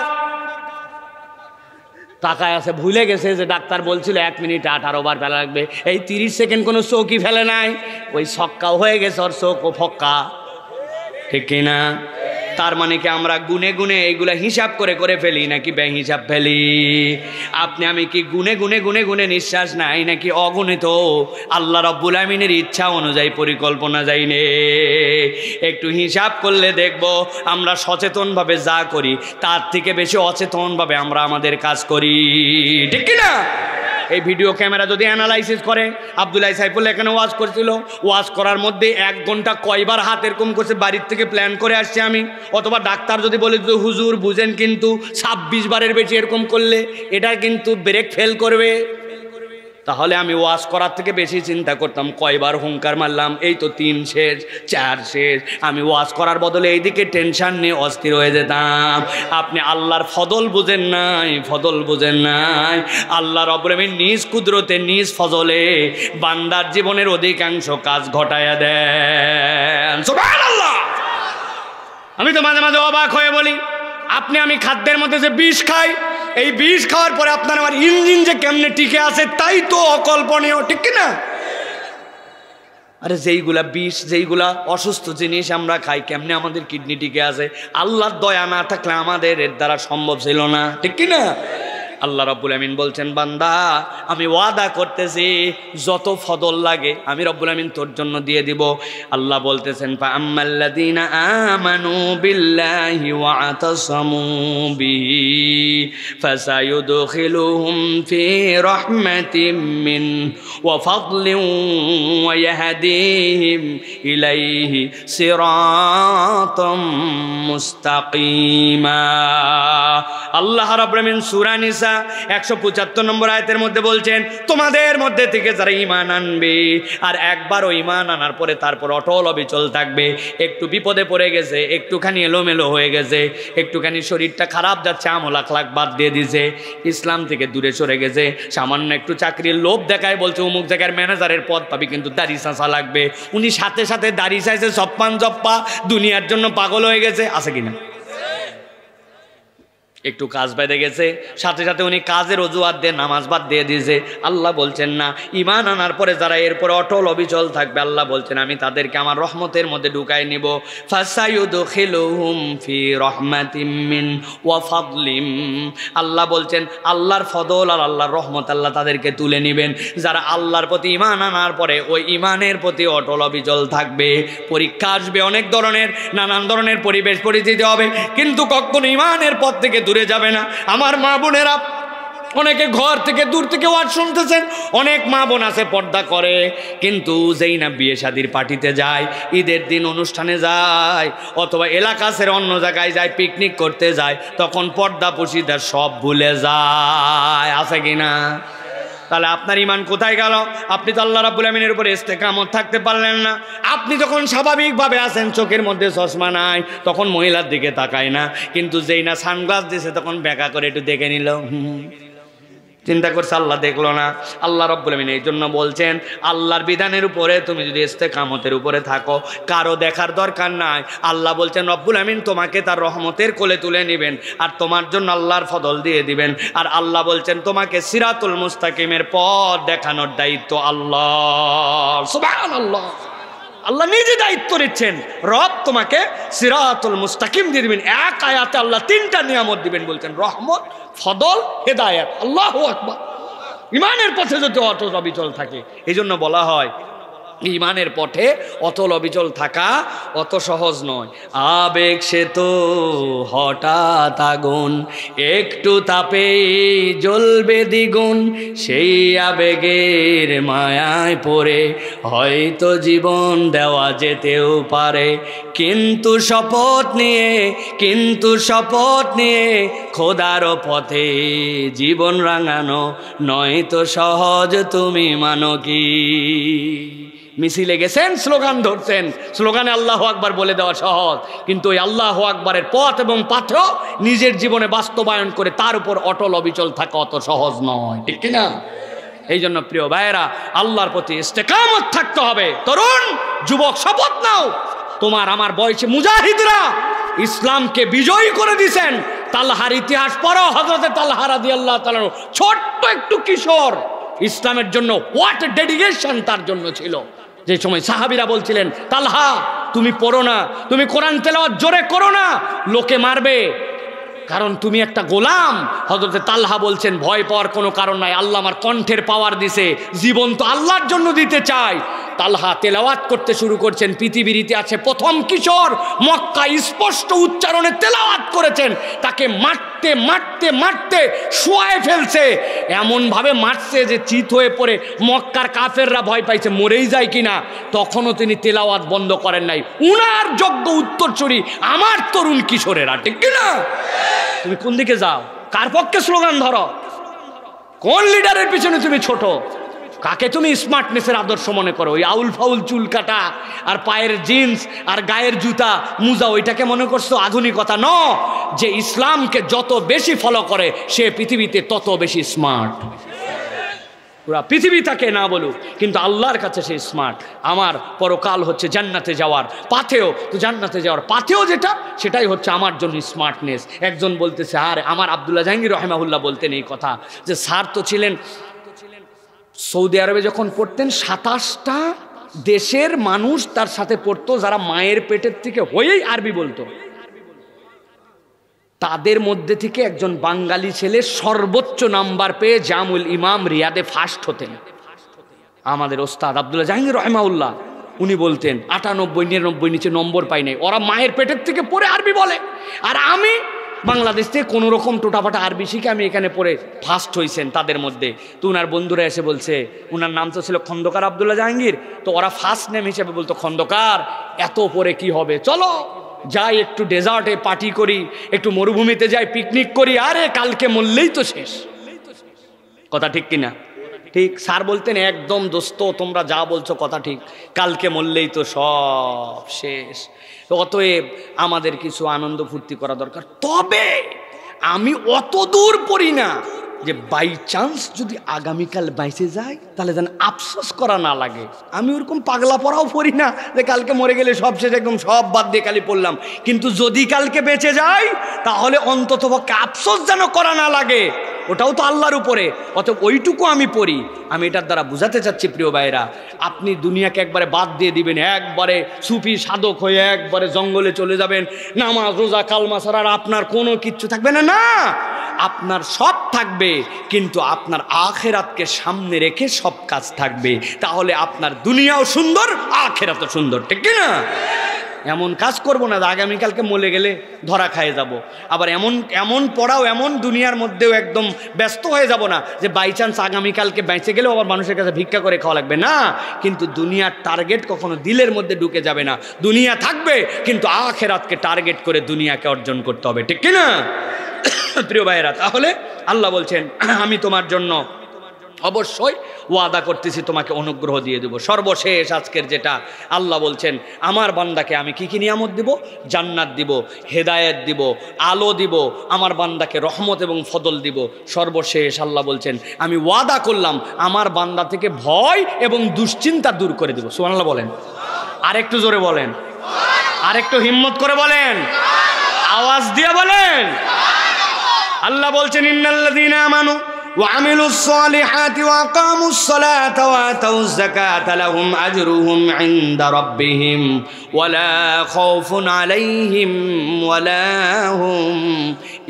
তাকায় আছে, ভুলে গেছে যে ডাক্তার বলছিল 1 মিনিটে 18 বার ফেলা লাগবে। এই 30 সেকেন্ড কোনো চৌকি ফেলে নাই, ওই ছক্কাও হয়ে গেছে, ওর চোখ ও ফক্কা, ঠিক কিনা? তার মানে কি আমরা গুনে গুনে এইগুলা হিসাব করে করে ফেলি নাকি বেহিসাব ফেলি? আপনি আমি কি গুনে গুনে গুনে গুনে নিঃশ্বাস নাই নাকি অগণিত আল্লাহ রাব্বুল আমিনের ইচ্ছা অনুযায়ী পরিকল্পনা যায়নি? একটু হিসাব করলে দেখব আমরা সচেতনভাবে যা করি তার থেকে বেশি অচেতনভাবে আমরা আমাদের কাজ করি, ঠিক কিনা? এই ভিডিও ক্যামেরা যদি অ্যানালাইসিস করে, আব্দুল্লাহ সাইফুল্লাহ এখানে ওয়াজ করছিল, ওয়াজ করার মধ্যে 1 ঘন্টা কয়বার হাত এরকম করছে, বাড়ির থেকে প্ল্যান করে আসছি আমি। অথবা ডাক্তার যদি বলে যে হুজুর বুঝেন কিন্তু 26 বারের বেশি এরকম করলে এটা কিন্তু ব্রেক ফেল করবে, তাহলে আমি ওয়াজ করার থেকে বেশি চিন্তা করতাম কয়বার হুঙ্কার মারলাম, এই তো 3 শেষ 4 শেষ। আমি ওয়াজ করার বদলে এইদিকে টেনশন নিয়ে অস্থির হয়ে যেতাম। আপনি আল্লাহর ফজল বুঝেন নাই, ফজল বুঝেন নাই। আল্লাহ রাব্বুল আমিন নিজ কুদরতে নিজ ফজলে বান্দার জীবনের অধিকাংশ কাজ ঘটায়া দেন, সুবহানাল্লাহ। আমি তো মাঝে মাঝে অবাক হয়ে বলি, আপনি আমি খাদ্যের মধ্যে যে বিষ খাই, এই বিষ খাওয়ার পরে আপনার আমার ইঞ্জিন যে কেমনে টিকে আছে তাই তো অকল্পনীয়, ঠিক কিনা? আরে যেইগুলা বিষ, যেইগুলা অসুস্থ জিনিস আমরা খাই, কেমনে আমাদের কিডনি টিকে আছে? আল্লাহর দয়া না থাকলে আমাদের এর দ্বারা সম্ভব ছিল না, ঠিক কিনা? আল্লাহ রাব্বুল আমিন বলছেন, বান্দা আমি ওয়াদা করতেছি যত ফদল লাগে আমি রাব্বুল আমিন তোর জন্য দিয়ে দিব। আল্লাহ বলতেছেন, ফাআম্মাল্লাযীনা আমানু বিল্লাহি ওয়া আতাসামু বিহি ফাসায়ুদখিলুহুম ফি রাহমাতিম মিন ওয়া ফাদলিন ওয়া ইয়াহদিহিম ইলাইহি সিরাতাম মুস্তাকিমা। আল্লাহ রাব্বুল আমিন সূরা নিসা 175 নম্বর আয়াতের মধ্যে বলছেন, তোমাদের মধ্যে থেকে যারা ঈমান আনবে আর একবারও ঈমান আনার পরে তারপর অটল অবিচল থাকবে, একটু বিপদে পড়ে গেছে, একটুখানি এলোমেলো হয়ে গেছে, একটুখানি শরীরটা খারাপ যাচ্ছে, আমল আখলাক বাদ দিয়ে দিছে, ইসলাম থেকে দূরে সরে গেছে, সামান্য একটু চাকরির লোভ দেখায়, বলছে অমুক জায়গার ম্যানেজারের পদ পাবি কিন্তু দাড়ি চাঁচা লাগবে, উনি সাথে সাথে দাড়ি চাইছে, সপ্পান জপ্পা, দুনিয়ার জন্য পাগল হয়ে গেছে, আছে কিনা? একটু কাজ বেঁধে গেছে, সাথে সাথে উনি কাজের অজুহাত দিয়ে নামাজ বাদ দিয়ে দিয়েছে। আল্লাহ বলছেন না, ঈমান আনার পরে যারা এরপরে অটল অবিচল থাকবে, আল্লাহ বলছেন আমি তাদেরকে আমার রহমতের মধ্যে ঢুকাই নিব। ফাসায়ুদখিলুহুম ফি রাহমাতিম মিন ওয়া ফাদলিম। আল্লাহ বলছেন আল্লাহর ফদল আর আল্লাহর রহমত আল্লাহ তাদেরকে তুলে নেবেন যারা আল্লাহর প্রতি ঈমান আনার পরে ওই ঈমানের প্রতি অটল অবিচল থাকবে। পরীক্ষা আসবে অনেক ধরনের, নানান ধরনের পরিবেশ পরিস্থিতি হবে, কিন্তু কখনো ঈমানের পথ থেকে দূরে যাবে না। আমার মা বোনেরা অনেকে ঘর থেকে দূর থেকে ওয়াজ শুনতেছেন, অনেক মা বোন আছে পর্দা করে, কিন্তু যেই না বিয়ে শাদির পার্টিতে যায়, ঈদের দিন অনুষ্ঠানে যায়, অথবা এলাকাছের অন্য জায়গায় যায়, পিকনিক করতে যায়, তখন পর্দা পশিদার সব ভুলে যায়, আছে কিনা? তাহলে আপনার ঈমান কোথায় গেল? আপনি তো আল্লাহ রাব্বুল আমিনের উপরে ইস্তেকামত থাকতে পারলেন না। আপনি যখন স্বাভাবিকভাবে আছেন, চোখের মধ্যে চশমা নাই, তখন মহিলার দিকে তাকায় না, কিন্তু যেই না সানগ্লাস দিয়েছে তখন ব্যাকা করে একটু দেখে নিল, চিন্তা করছে আল্লাহ দেখলো না। আল্লাহ রাব্বুল আমিন এই জন্য বলছেন, আল্লাহর বিধানের উপরে তুমি যদি ইস্তেকামতের উপরে থাকো, কারো দেখার দরকার নাই। আল্লাহ বলছেন রব্বুল আমিন তোমাকে তার রহমতের কোলে তুলে নেবেন আর তোমার জন্য আল্লাহর ফদল দিয়ে দিবেন। আর আল্লাহ বলছেন তোমাকে সিরাতুল মুস্তাকিমের পথ দেখানোর দায়িত্ব আল্লাহ। সুবহানাল্লাহ, আল্লাহ নিজে দায়িত্ব নিচ্ছেন, রব তোমাকে সিরাতুল মুস্তাকিম দিয়ে দিবেন। এক আয়াতে আল্লাহ 3টা নিয়ামত দিবেন, বলছেন রহমত, ফদল, হেদায়েত। আল্লাহু আকবার। ঈমানের পথে যদি অটল অবিচল থাকে, এই জন্য বলা হয় ঈমানের পথে অটল অবিচল থাকা অত সহজ নয়। আবেগ সে তো হঠাৎ আগুন, একটু তাপে জ্বলবে দ্বিগুণ, সেই আবেগের মায়ায় পড়ে হয়তো জীবন দেওয়া যেতেও পারে, কিন্তু শপথ নিয়ে খোদার পথে জীবন রাঙানো নয় তো সহজ, তুমি মানো কি? মিছিলে গেছেন, স্লোগান ধরছেন, স্লোগানে আল্লাহু আকবার বলে দেওয়া সহজ, কিন্তু ওই আল্লাহু আকবারের পথ এবং পাথেও নিজের জীবনে বাস্তবায়ন করে তার উপর অটল অবিচল থাকা অত সহজ নয়, ঠিক কিনা? এই জন্য প্রিয় ভাইয়েরা, আল্লাহর প্রতি ইস্তেকামত থাকতে হবে। তরুণ যুবক, শপথ নাও, তোমার আমার বয়সে মুজাহিদরা ইসলামকে বিজয়ী করে দিয়েছেন। তালহার ইতিহাস পড়ো, হযরতে তালহা রাদিয়াল্লাহু তাআলা ছোট্ট একটু কিশোর, ইসলামের জন্য হোয়াট ডেডিকেশন তার জন্য ছিল। যে সময় সাহাবীরা বলছিলেন, তালহা তুমি পড়ো না, তুমি কোরআন তেলাওয়াত জোরে করো না, লোকে মারবে, কারণ তুমি একটা গোলাম। হযরতে তালহা বলছেন, ভয় পাওয়ার কোনো কারণ নাই, আল্লাহ আমার কণ্ঠের পাওয়ার দিছে, জীবন তো আল্লাহর জন্য দিতে চাই। তালহা তেলাওয়াত করতে শুরু করছেন। পৃথিবীর ইতিহাসে প্রথম কিশোর মক্কা স্পষ্ট উচ্চারণে তেলাওয়াত করেছেন। তাকে মারতে মারতে মারতে শোয়ায় ফেলছে, এমনভাবে মারছে যে চিত হয়ে পড়ে মক্কার কাফেররা ভয় পাইছে মরেই যায় কিনা। তখনও তিনি তেলাওয়াত বন্ধ করেন নাই। উনার যোগ্য উত্তরসূরি আমার তরুণ কিশোরেরা, ঠিক কিনা? তুমি কোন দিকে যাও? কার পক্ষে স্লোগান ধরো? কোন লিডারের পিছনে তুমি ছোট? কাকে তুমি স্মার্টনেসের আদর্শ মনে করো? ওই আউল ফাউল চুল কাটা আর পায়ের জিন্স আর গায়ের জুতা মুজা, ওইটাকে মনে করছো আধুনিকতা? ন, যে ইসলামকে যত বেশি ফলো করে সে পৃথিবীতে তত বেশি স্মার্ট। পুরা পৃথিবী তাকে না বলুক, কিন্তু আল্লাহর কাছে সে স্মার্ট। আমার পরকাল হচ্ছে জান্নাতে যাওয়ার পাথেও, তো জান্নাতে যাওয়ার পাথেও যেটা, সেটাই হচ্ছে আমার জন্য স্মার্টনেস। একজন বলতেছে, আর আমার আব্দুল্লাহ জাহাঙ্গীর রহমাহুল্লাহ বলতেন এই কথা, যে স্যার তো ছিলেন সৌদি আরবে, যখন পড়তেন 27টা দেশের মানুষ তার সাথে পড়তো, যারা মায়ের পেটের থেকে হয়েই আরবি বলতো। তাদের মধ্যে থেকে একজন বাঙালি ছেলে সর্বোচ্চ নাম্বার পেয়ে জামুল ইমাম রিয়াদে ফার্স্ট হতেন। আমাদের ওস্তাদ আব্দুল্লাহ জাহাঙ্গীর রহমাউল্লাহ উনি বলতেন 98, 99 নিচে নম্বর পাই নাই। ওরা মায়ের পেটের থেকে পড়ে আরবি বলে, আর আমি বাংলাদেশ থেকে কোনো রকম টোটাফাটা আরবি শিখে আমি এখানে পড়ে ফার্স্ট হয়েছেন তাদের মধ্যে। তো উনার বন্ধুরা এসে বলছে, উনার নাম তো ছিল খন্দকার আব্দুল্লাহ জাহাঙ্গীর, তো ওরা ফার্স্ট নেম হিসেবে বলতো, খন্দকার এত পরে কি হবে, চলো যাই একটু ডেজার্টে পার্টি করি, একটু মরুভূমিতে যাই পিকনিক করি, আরে কালকে মরলেই তো শেষ। কথা ঠিক কিনা? ঠিক। স্যার বলতেন, একদম দোস্ত তোমরা যা বলছো কথা ঠিক, কালকে মরলেই তো সব শেষ। তো অতএব আমাদের কিছু আনন্দ ফুর্তি করা দরকার। তবে আমি অত দূর পড়ি না যে বাই চান্স যদি আগামীকাল বাইসে যায় তাহলে যেন আফসোস করা না লাগে। আমি ওরকম পাগলা পড়াও পড়ি না যে কালকে মরে গেলে সব শেষ, একদম সব বাদ দিয়ে কালি পড়লাম। কিন্তু যদি কালকে বেঁচে যাই তাহলে অন্ততপক্ষে আফসোস যেন করা না লাগে, ওটাও তো আল্লাহর উপরে। অতএব ওইটুকু আমি পড়ি। আমি এটার দ্বারা বুঝাতে চাচ্ছি প্রিয় ভাইরা, আপনি দুনিয়াকে একবারে বাদ দিয়ে দিবেন, একবারে সুফি সাধক হয়ে একবারে জঙ্গলে চলে যাবেন, নামাজ রোজা কালমা ছাড়া আর আপনার কোনো কিচ্ছু থাকবে না। না, আপনার সব থাকবে, কিন্তু আপনার আখিরাতকে সামনে রেখে সব কাজ থাকবে। তাহলে আপনার দুনিয়াও সুন্দর, আখিরাতও সুন্দর, ঠিক না? এমন কাজ করবো না আগামীকালকে মরে গেলে ধরা খাইয়ে যাব। আবার এমন পড়াও, এমন দুনিয়ার মধ্যেও একদম ব্যস্ত হয়ে যাব না যে বাই চান্স আগামীকালকে বেঁচে গেলেও আবার মানুষের কাছে ভিক্ষা করে খাওয়া লাগবে না। কিন্তু দুনিয়ার টার্গেট কখনো দিলের মধ্যে ঢুকে যাবে না। দুনিয়া থাকবে, কিন্তু আখিরাতকে টার্গেট করে দুনিয়াকে অর্জন করতে হবে, ঠিক কিনা প্রিয় ভাইয়েরা? তাহলে আল্লাহ বলছেন, আমি তোমার জন্য অবশ্যই ওয়াদা করতেছি, তোমাকে অনুগ্রহ দিয়ে দেব। সর্বশেষ আজকের যেটা আল্লাহ বলছেন, আমার বান্দাকে আমি কি কি নিয়ামত দিব? জান্নাত দিব, হেদায়েত দিব, আলো দিব, আমার বান্দাকে রহমত এবং ফদল দিব। সর্বশেষ আল্লাহ বলছেন, আমি ওয়াদা করলাম আমার বান্দা থেকে ভয় এবং দুশ্চিন্তা দূর করে দেব। সুবহানাল্লাহ বলেন, আরেকটু জোরে বলেন, আরেকটু হিম্মত করে বলেন, আওয়াজ দিয়ে বলেন। আল্লাহ বলছেন, ইন্নাল্লাযীনা আমানু وعملوا الصالحات وأقاموا الصلاة وآتوا الزكاة لهم أجرهم عند ربهم ولا خوف عليهم ولا هم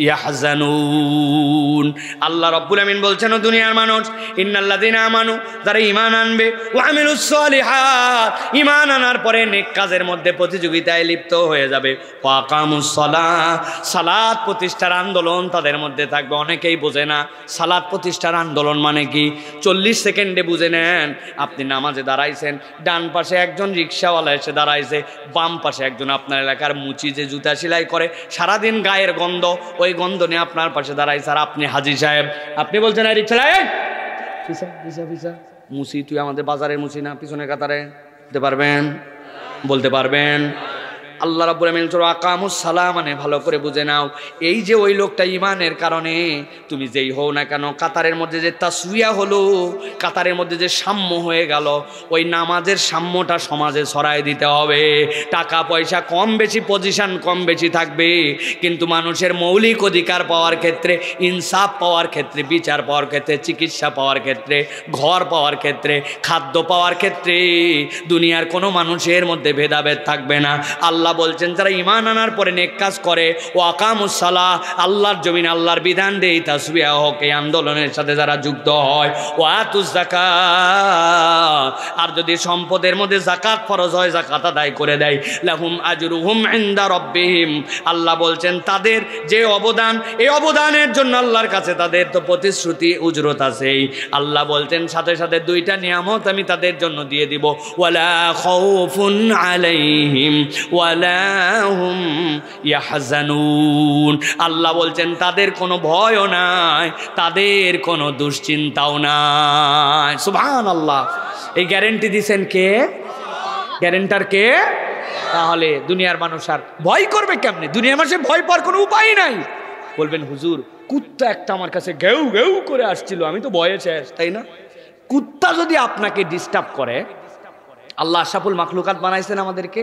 يحزنون। আল্লাহ রাব্বুল আমিন বলছেন, ও দুনিয়ার মানুষ, ইন্নাল্লাযীনা আমানু, যারা ঈমান আনবে, ওয়া আমিলুস সলিহাত, ঈমান আনার পরে নেক কাজের মধ্যে প্রতিযোগিতায় লিপ্ত হয়ে যাবে, ওয়া আকামুস সালাত, সালাত প্রতিষ্ঠার আন্দোলন তাদের মধ্যে থাকবে। অনেকেই বোঝে না সালাত প্রতিষ্ঠার আন্দোলন মানে কি। 40 সেকেন্ডে বুঝে নেন। আপনি নামাজে দাঁড়াইছেন, ডান পাশে একজন রিক্সাওয়ালা এসে দাঁড়াইছে, বাম পাশে একজন আপনার এলাকার মুচি যে জুতা সেলাই করে, সারাদিন গায়ের গন্ধ, ওই গন্ধ নিয়ে আপনার পাশে দাঁড়াইছে। আর আপনি হাজি সাহেব, আপনি বলছেন, এই রিক্সাওয়ালা, পিছা পিছা পিছা, মুচি তুই আমাদের বাজারের মুচি না, পিছনে কাতারে, বলতে পারবেন? বলতে পারবেন? আল্লাহ রাব্বুল আলামিন আকামুস সালাহ মানে ভালো করে বুঝে নাও, এই যে ওই লোকটা ইমানের কারণে তুমি যেই হও না কেন, কাতারের মধ্যে যে তাসওয়িয়া হলো, কাতারের মধ্যে যে সাম্য হয়ে গেল, ওই নামাজের সাম্যটা সমাজে ছড়াই দিতে হবে। টাকা পয়সা কম বেশি, পজিশন কম বেশি থাকবে, কিন্তু মানুষের মৌলিক অধিকার পাওয়ার ক্ষেত্রে, ইনসাফ পাওয়ার ক্ষেত্রে, বিচার পাওয়ার ক্ষেত্রে, চিকিৎসা পাওয়ার ক্ষেত্রে, ঘর পাওয়ার ক্ষেত্রে, খাদ্য পাওয়ার ক্ষেত্রে দুনিয়ার কোনো মানুষের মধ্যে ভেদাভেদ থাকবে না। আল্লাহ বলছেন যারা ঈমান আনার পরে নেক কাজ করে, ও আকামুস সালাহ, আল্লাহর জমিন আল্লাহর বিধান দেই তাসবিহ হক, এই আন্দোলনের সাথে যারা যুক্ত হয়, ও আতুজ যাকাত, আর যদি সম্পদের মধ্যে যাকাত ফরজ হয় যাকাত আদায় করে দেয়, লাহুম আজরুহুম ইনদা রাব্বিহিম, আল্লাহ বলছেন তাদের যে অবদান, এই অবদানের জন্য আল্লাহর কাছে তাদের তো প্রতিশ্রুতি উজরত আছেই। আল্লাহ বলছেন সাথে সাথে দুইটা নিয়ামত আমি তাদের জন্য দিয়ে দিব, ওয়ালা খাউফুন আলাইহিম ওয়ালা হুম ইয়াহজানুন, আল্লাহ বলছেন তাদের কোনো ভয়ও নাই, তাদের কোনো দুশ্চিন্তাও নাই। সুবহানাল্লাহ। এই গ্যারান্টি দিয়েছেন কে? গ্যারান্টার কে? তাহলে দুনিয়ার মানুষ আর ভয় করবে কেমনে? দুনিয়ার মানুষের ভয় পাওয়ার কোনো উপায় নাই। বলবেন হুজুর কুত্তা একটা আমার কাছে ঘেউ ঘেউ করে আসছিল, আমি তো ভয়ে শেষ, তাই না? কুত্তা যদি আপনাকে ডিস্টার্ব করে, আল্লাহ আশরাফুল মাখলুকাত বানাইছেন আমাদেরকে,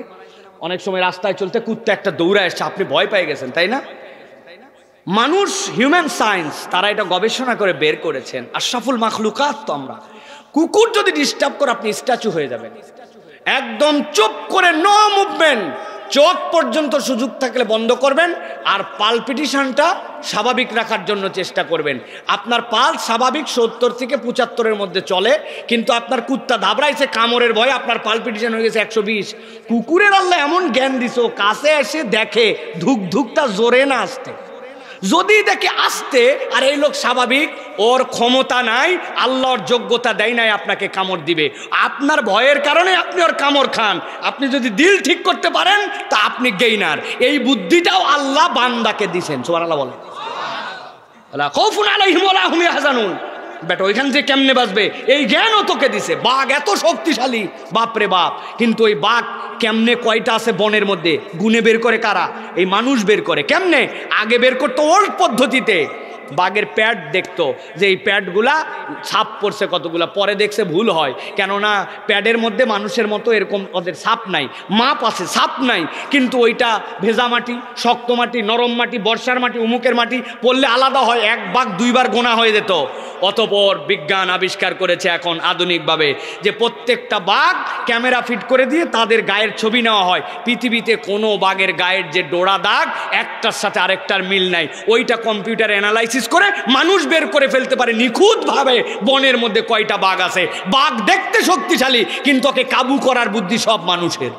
অনেক সময় রাস্তায় চলতে কুত্তা একটা দৌড়ে আসছে, আপনি ভয় পেয়ে গেছেন, তাই না? মানুষ, হিউম্যান সায়েন্স, তারা এটা গবেষণা করে বের করেছেন, আশরাফুল মাখলুকাত তো আমরা। কুকুর যদি ডিস্টার্ব করে আপনি স্ট্যাচু হয়ে যাবেন, একদম চুপ করে, নো মুভমেন্ট, চোখ পর্যন্ত সুযোগ থাকলে বন্ধ করবেন, আর পালপিটিশনটা স্বাভাবিক রাখার জন্য চেষ্টা করবেন। আপনার পালস স্বাভাবিক 70 থেকে 75-এর মধ্যে চলে, কিন্তু আপনার কুত্তা ধাবড়াইছে কামড়ের ভয়ে, আপনার পালপিটিশন হয়ে গেছে 120। কুকুরের আল্লাহ এমন জ্ঞান দিছে, ও কাছে এসে দেখে ধুক ধুকটা জোরে না আসতে, যদি দেখে আসতে আর এই লোক স্বাভাবিক, ওর ক্ষমতা নাই, আল্লাহর যোগ্যতা দেয় নাই আপনাকে কামড় দিবে, আপনার ভয়ের কারণে আপনি ওর কামড় খান। আপনি যদি দিল ঠিক করতে পারেন তা আপনি গেইনার। এই বুদ্ধিটাও আল্লাহ বান্দাকে দিছেন। সুবহানাল্লাহ বলেন। ওয়ালা খাউফুন আলাইহিম ওয়ালা হুম ইয়াহজানুন, বেটা ওইখান থেকে কেমনে বাঁচবে এই জ্ঞানও তোকে দিছে। বাঘ এত শক্তিশালী, বাপরে বাপ, কিন্তু ওই বাঘ কেমনে কয়টা আছে বনের মধ্যে গুনে বের করে কারা? এই মানুষ বের করে। কেমনে? আগে বের করতো ওর পদ্ধতিতে, বাঘের প্যাড দেখতো যে এই প্যাডগুলা ছাপ পড়ছে কতগুলা, পরে দেখছে ভুল হয়, কেননা প্যাডের মধ্যে মানুষের মতো এরকম ওদের ছাপ নাই, মাপ আছে, ছাপ নাই, কিন্তু ওইটা ভেজা মাটি, শক্ত মাটি, নরম মাটি, বর্ষার মাটি, উমুকের মাটি পড়লে আলাদা হয়, এক বাঘ দুইবার গোনা হয়ে যেত। অতঃপর বিজ্ঞান আবিষ্কার করেছে এখন আধুনিকভাবে যে প্রত্যেকটা বাঘ ক্যামেরা ফিট করে দিয়ে তাদের গায়ের ছবি নেওয়া হয়। পৃথিবীতে কোনো বাঘের গায়ের যে ডোরা দাগ একটার সাথে আরেকটার মিল নাই, ওইটা কম্পিউটার অ্যানালাইসিস করে মানুষ বের করে ফেলতে পারে নিখুঁতভাবে বনের মধ্যে কয়টা বাঘ আছে। বাঘ দেখতে শক্তিশালী, কিন্তু ওকে কাবু করার বুদ্ধি সব মানুষের,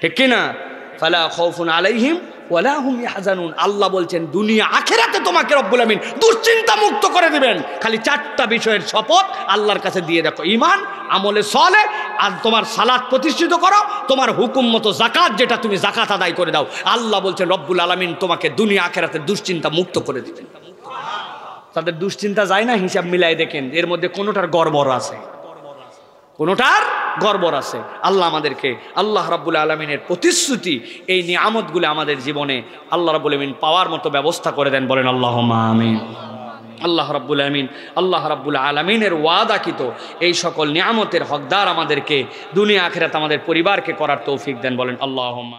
ঠিক কিনা? ফালা খাউফুন আলাইহিম ওয়ালা হুম ইয়াহজানুন। আল্লাহ বলছেন দুনিয়া আখিরাতে তোমাকে রব্বুল আমিন দুশ্চিন্তা মুক্ত করে দিবেন। খালি 4টা বিষয়ের শপথ আল্লাহর কাছে দিয়ে দেখো, ঈমান, আমলে সালেহ, আর তোমার সালাত প্রতিষ্ঠিত করো, তোমার হুকুম মতো যাকাত, যেটা তুমি যাকাত আদায় করে দাও। আল্লাহ বলছেন রব্বুল আলামিন তোমাকে দুনিয়া আখিরাতে দুশ্চিন্তা মুক্ত করে দিবেন। তাদের দুশ্চিন্তা যায় না, হিসাব মিলাই দেখেন এর মধ্যে কোনোটার গড়বড় আছে, কোনোটার গড়বড় আছে। আল্লাহ আমাদেরকে আল্লাহ রাব্বুল আলামিনের প্রতিশ্রুতি, এই নিয়ামতগুলো আমাদের জীবনে আল্লাহ রাব্বুল আমিন পাওয়ার মতো ব্যবস্থা করে দেন, বলেন আল্লাহুম্মা আমিন। আল্লাহ রাব্বুল আমিন, আল্লাহ রাব্বুল আলামিনের ওয়াদাকৃত এই সকল নিয়ামতের হকদার আমাদেরকে দুনিয়া আখিরাত আমাদের পরিবারকে করার তৌফিক দেন, বলেন আল্লাহুম্মা।